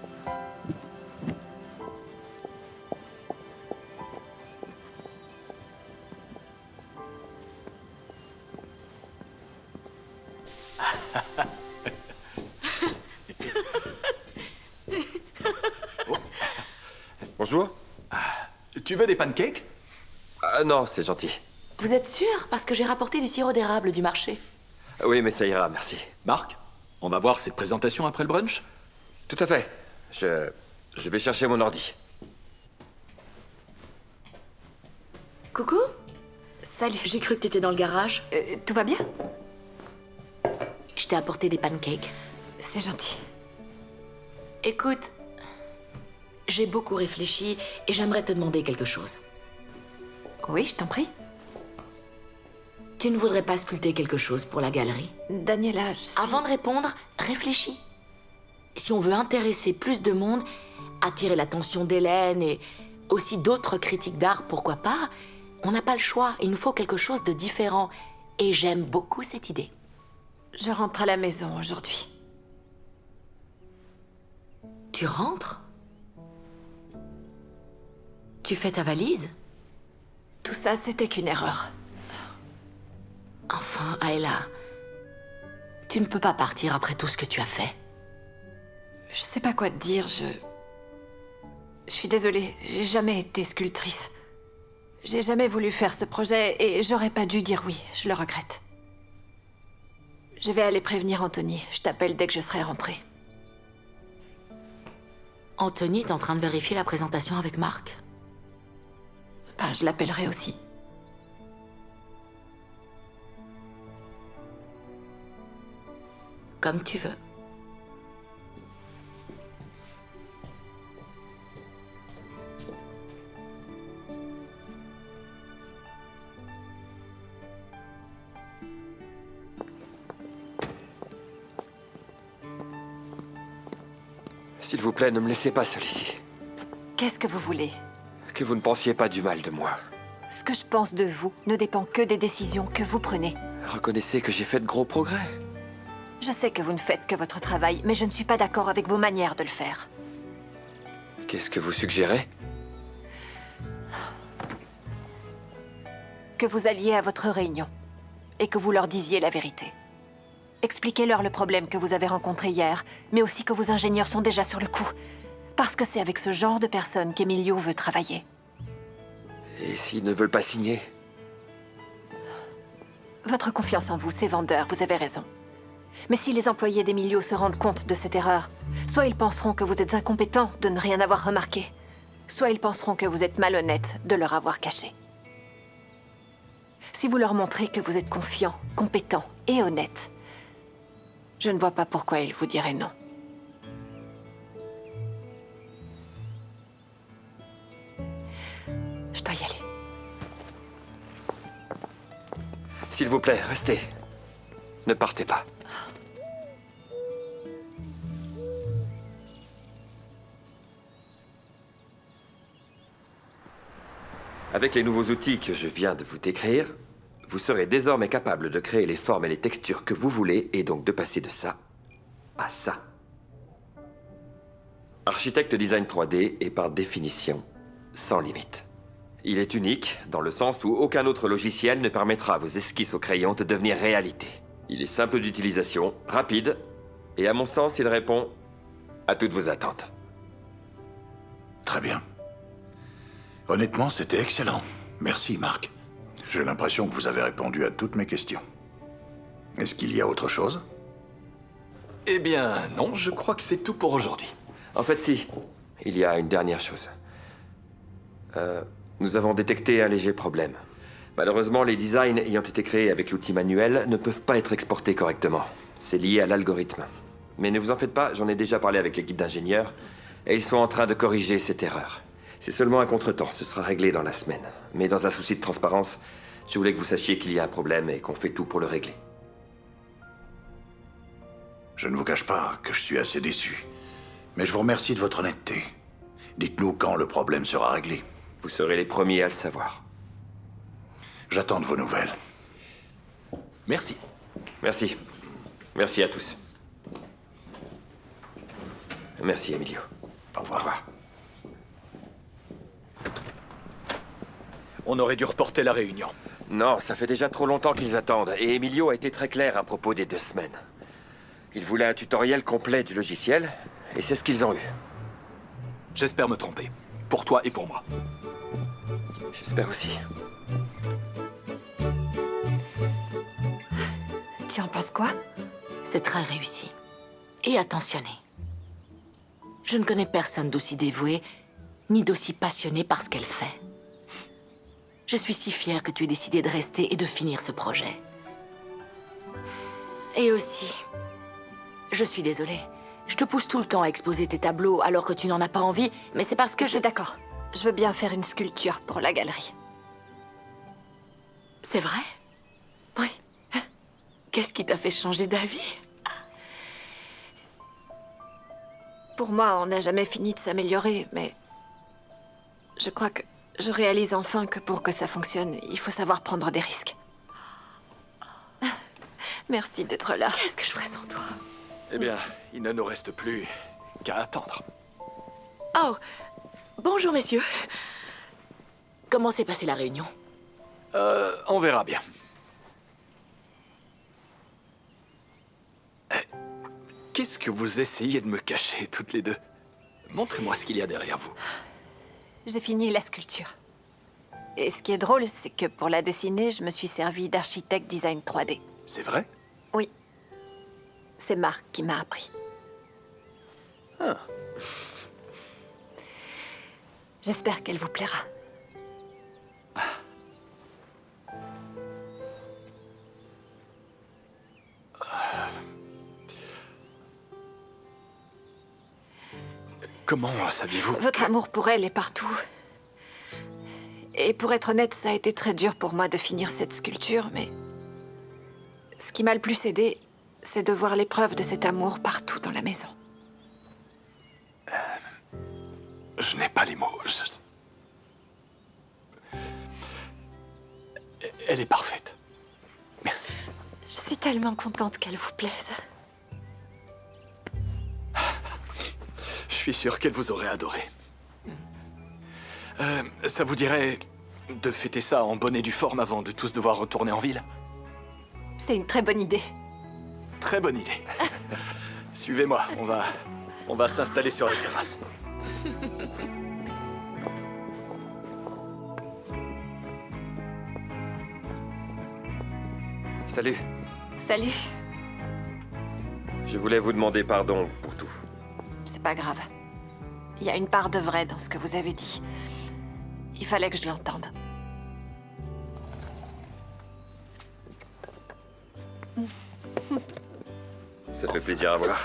Bonjour. Tu veux des pancakes? Ah non, c'est gentil. Vous êtes sûr? Parce que j'ai rapporté du sirop d'érable du marché. Oui, mais ça ira, merci. Marc, on va voir cette présentation après le brunch? Tout à fait. Je vais chercher mon ordi. Coucou? Salut. J'ai cru que t'étais dans le garage. Tout va bien? Je t'ai apporté des pancakes. C'est gentil. Écoute, j'ai beaucoup réfléchi et j'aimerais te demander quelque chose. Oui, je t'en prie. Tu ne voudrais pas sculpter quelque chose pour la galerie? Daniela, Avant de répondre, réfléchis. Si on veut intéresser plus de monde, attirer l'attention d'Hélène et aussi d'autres critiques d'art, pourquoi pas, on n'a pas le choix. Il nous faut quelque chose de différent. Et j'aime beaucoup cette idée. je rentre à la maison aujourd'hui. Tu rentres? Tu fais ta valise? Tout ça, c'était qu'une erreur. Enfin, Ayla, tu ne peux pas partir après tout ce que tu as fait. Je sais pas quoi te dire, je suis désolée, j'ai jamais été sculptrice. J'ai jamais voulu faire ce projet et j'aurais pas dû dire oui, je le regrette. Je vais aller prévenir Anthony, je t'appelle dès que je serai rentrée. Anthony est en train de vérifier la présentation avec Marc. Ben, je l'appellerai aussi. Comme tu veux. S'il vous plaît, ne me laissez pas seul ici. Qu'est-ce que vous voulez? Que vous ne pensiez pas du mal de moi. Ce que je pense de vous ne dépend que des décisions que vous prenez. Reconnaissez que j'ai fait de gros progrès. Je sais que vous ne faites que votre travail, mais je ne suis pas d'accord avec vos manières de le faire. Qu'est-ce que vous suggérez? Que vous alliez à votre réunion et que vous leur disiez la vérité. Expliquez-leur le problème que vous avez rencontré hier, mais aussi que vos ingénieurs sont déjà sur le coup. Parce que c'est avec ce genre de personnes qu'Emilio veut travailler. Et s'ils ne veulent pas signer? Votre confiance en vous, c'est vendeur, vous avez raison. Mais si les employés d'Emilio se rendent compte de cette erreur, soit ils penseront que vous êtes incompétent de ne rien avoir remarqué, soit ils penseront que vous êtes malhonnête de leur avoir caché. Si vous leur montrez que vous êtes confiant, compétent et honnête, je ne vois pas pourquoi ils vous diraient non. Je dois y aller. S'il vous plaît, restez. Ne partez pas. Avec les nouveaux outils que je viens de vous décrire, vous serez désormais capable de créer les formes et les textures que vous voulez et donc de passer de ça à ça. Architecte design 3D est par définition sans limite. Il est unique dans le sens où aucun autre logiciel ne permettra à vos esquisses au crayon de devenir réalité. Il est simple d'utilisation, rapide, et à mon sens, il répond à toutes vos attentes. Très bien. Honnêtement, c'était excellent. Merci, Marc. J'ai l'impression que vous avez répondu à toutes mes questions. Est-ce qu'il y a autre chose? Eh bien, non, je crois que c'est tout pour aujourd'hui. En fait, si. Il y a une dernière chose. Nous avons détecté un léger problème. Malheureusement, les designs ayant été créés avec l'outil manuel ne peuvent pas être exportés correctement. C'est lié à l'algorithme. Mais ne vous en faites pas, j'en ai déjà parlé avec l'équipe d'ingénieurs, et ils sont en train de corriger cette erreur. C'est seulement un contretemps, ce sera réglé dans la semaine. Mais dans un souci de transparence, je voulais que vous sachiez qu'il y a un problème et qu'on fait tout pour le régler. Je ne vous cache pas que je suis assez déçu. Mais je vous remercie de votre honnêteté. Dites-nous quand le problème sera réglé. Vous serez les premiers à le savoir. J'attends de vos nouvelles. Merci. Merci. Merci à tous. Merci, Emilio. Au revoir. Au revoir. On aurait dû reporter la réunion. Non, ça fait déjà trop longtemps qu'ils attendent, et Emilio a été très clair à propos des 2 semaines. Il voulait un tutoriel complet du logiciel, et c'est ce qu'ils ont eu. J'espère me tromper. Pour toi et pour moi. J'espère aussi. Tu en penses quoi? C'est très réussi. Et attentionné. Je ne connais personne d'aussi dévoué, ni d'aussi passionné par ce qu'elle fait. Je suis si fière que tu aies décidé de rester et de finir ce projet. Et aussi, je suis désolée. Je te pousse tout le temps à exposer tes tableaux alors que tu n'en as pas envie, mais c'est parce que Je suis d'accord. Je veux bien faire une sculpture pour la galerie. C'est vrai? Oui. Qu'est-ce qui t'a fait changer d'avis? Pour moi, on n'a jamais fini de s'améliorer, mais... Je crois que je réalise enfin que pour que ça fonctionne, il faut savoir prendre des risques. Merci d'être là. Qu'est-ce que je ferais sans toi? Eh bien, il ne nous reste plus qu'à attendre. Oh, bonjour messieurs. Comment s'est passée la réunion? On verra bien. Qu'est-ce que vous essayez de me cacher, toutes les deux? Montrez-moi ce qu'il y a derrière vous. J'ai fini la sculpture. Et ce qui est drôle, c'est que pour la dessiner, je me suis servi d'architecte design 3D. C'est vrai? Oui. C'est Marc qui m'a appris. Ah. J'espère qu'elle vous plaira. Comment saviez-vous? Votre amour pour elle est partout. Et pour être honnête, ça a été très dur pour moi de finir cette sculpture, mais... Ce qui m'a le plus aidé, c'est de voir les preuves de cet amour partout dans la maison. Je n'ai pas les mots. Elle est parfaite. Merci. Je suis tellement contente qu'elle vous plaise. Je suis sûr qu'elle vous aurait adoré. Ça vous dirait de fêter ça en bonne et due forme avant de tous devoir retourner en ville? C'est une très bonne idée. Très bonne idée. Suivez-moi, on va s'installer sur la terrasse. Salut. Salut. Je voulais vous demander pardon pour tout. C'est pas grave. Il y a une part de vrai dans ce que vous avez dit. Il fallait que je l'entende. Ça fait plaisir à voir.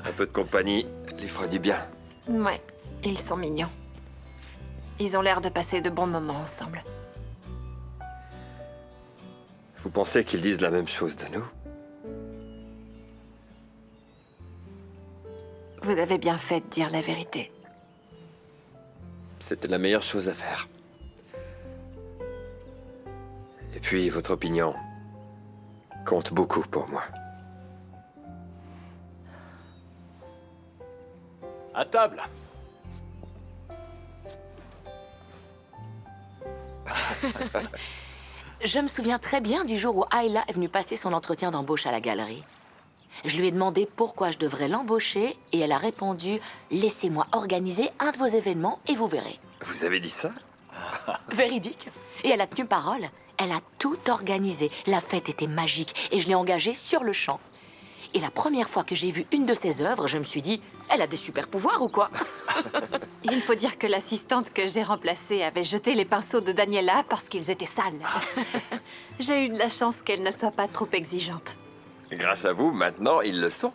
Un peu de compagnie les fera du bien. Ouais, ils sont mignons. Ils ont l'air de passer de bons moments ensemble. Vous pensez qu'ils disent la même chose de nous? Vous avez bien fait de dire la vérité. C'était la meilleure chose à faire. Et puis, votre opinion compte beaucoup pour moi. À table. Je me souviens très bien du jour où Ayla est venue passer son entretien d'embauche à la galerie. Je lui ai demandé pourquoi je devrais l'embaucher et elle a répondu « Laissez-moi organiser un de vos événements et vous verrez Vous avez dit ça? » Véridique. Et elle a tenu parole. Elle a tout organisé. La fête était magique et je l'ai engagée sur le champ. Et la première fois que j'ai vu une de ses œuvres, je me suis dit « Elle a des super pouvoirs ou quoi ?» Il faut dire que l'assistante que j'ai remplacée avait jeté les pinceaux de Daniela parce qu'ils étaient sales. J'ai eu de la chance qu'elle ne soit pas trop exigeante. Grâce à vous, maintenant, ils le sont.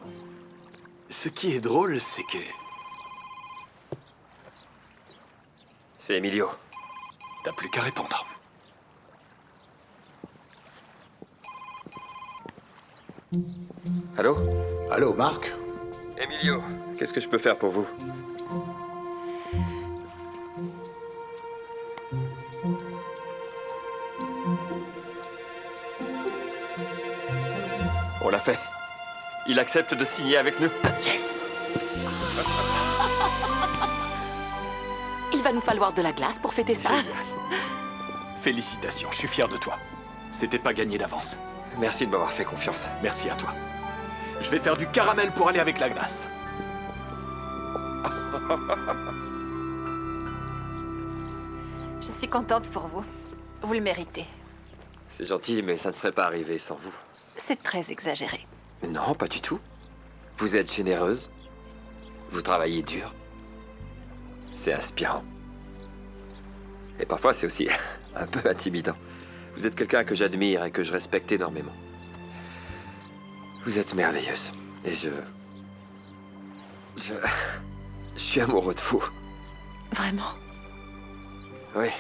Ce qui est drôle, c'est que... C'est Emilio. T'as plus qu'à répondre. Allô? Allô, Marc? Emilio, qu'est-ce que je peux faire pour vous? On l'a fait. Il accepte de signer avec nous. Yes. Il va nous falloir de la glace pour fêter ça. Félicitations, je suis fier de toi. C'était pas gagné d'avance. Merci de m'avoir fait confiance. Merci à toi. Je vais faire du caramel pour aller avec la glace. Je suis contente pour vous. Vous le méritez. C'est gentil, mais ça ne serait pas arrivé sans vous. C'est très exagéré. Non, pas du tout. Vous êtes généreuse. Vous travaillez dur. C'est inspirant. Et parfois, c'est aussi un peu intimidant. Vous êtes quelqu'un que j'admire et que je respecte énormément. Vous êtes merveilleuse. Et je suis amoureux de vous. Vraiment. Oui.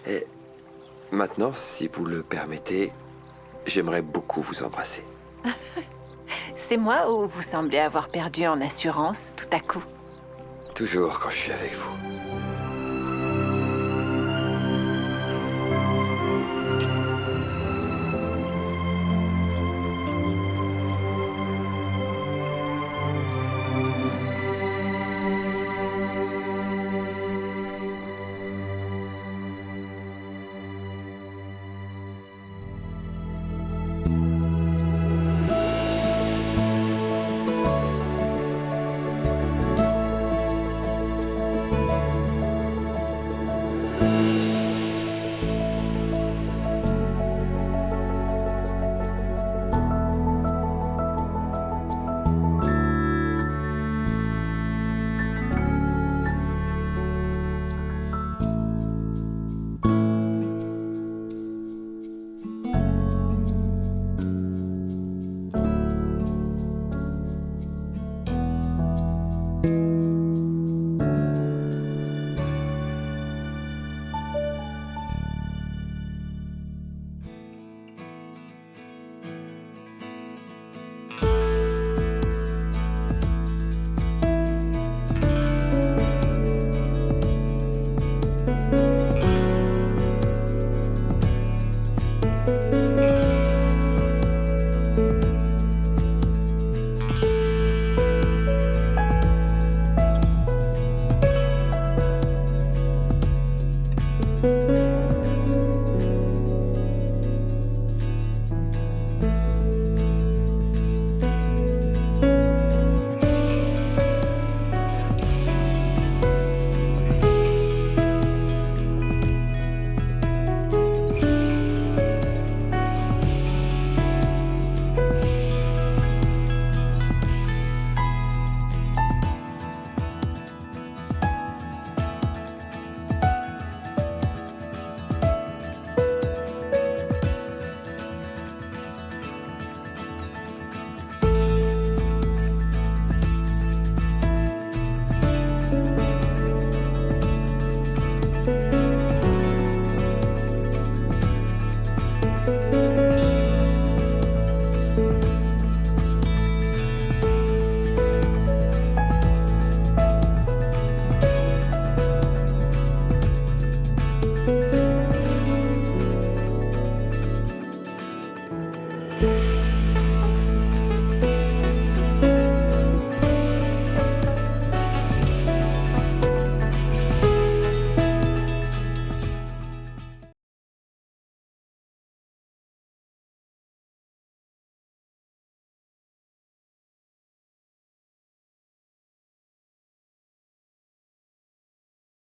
Et maintenant, si vous le permettez, J'aimerais beaucoup vous embrasser. C'est moi ou vous semblez avoir perdu en assurance tout à coup? Toujours quand je suis avec vous.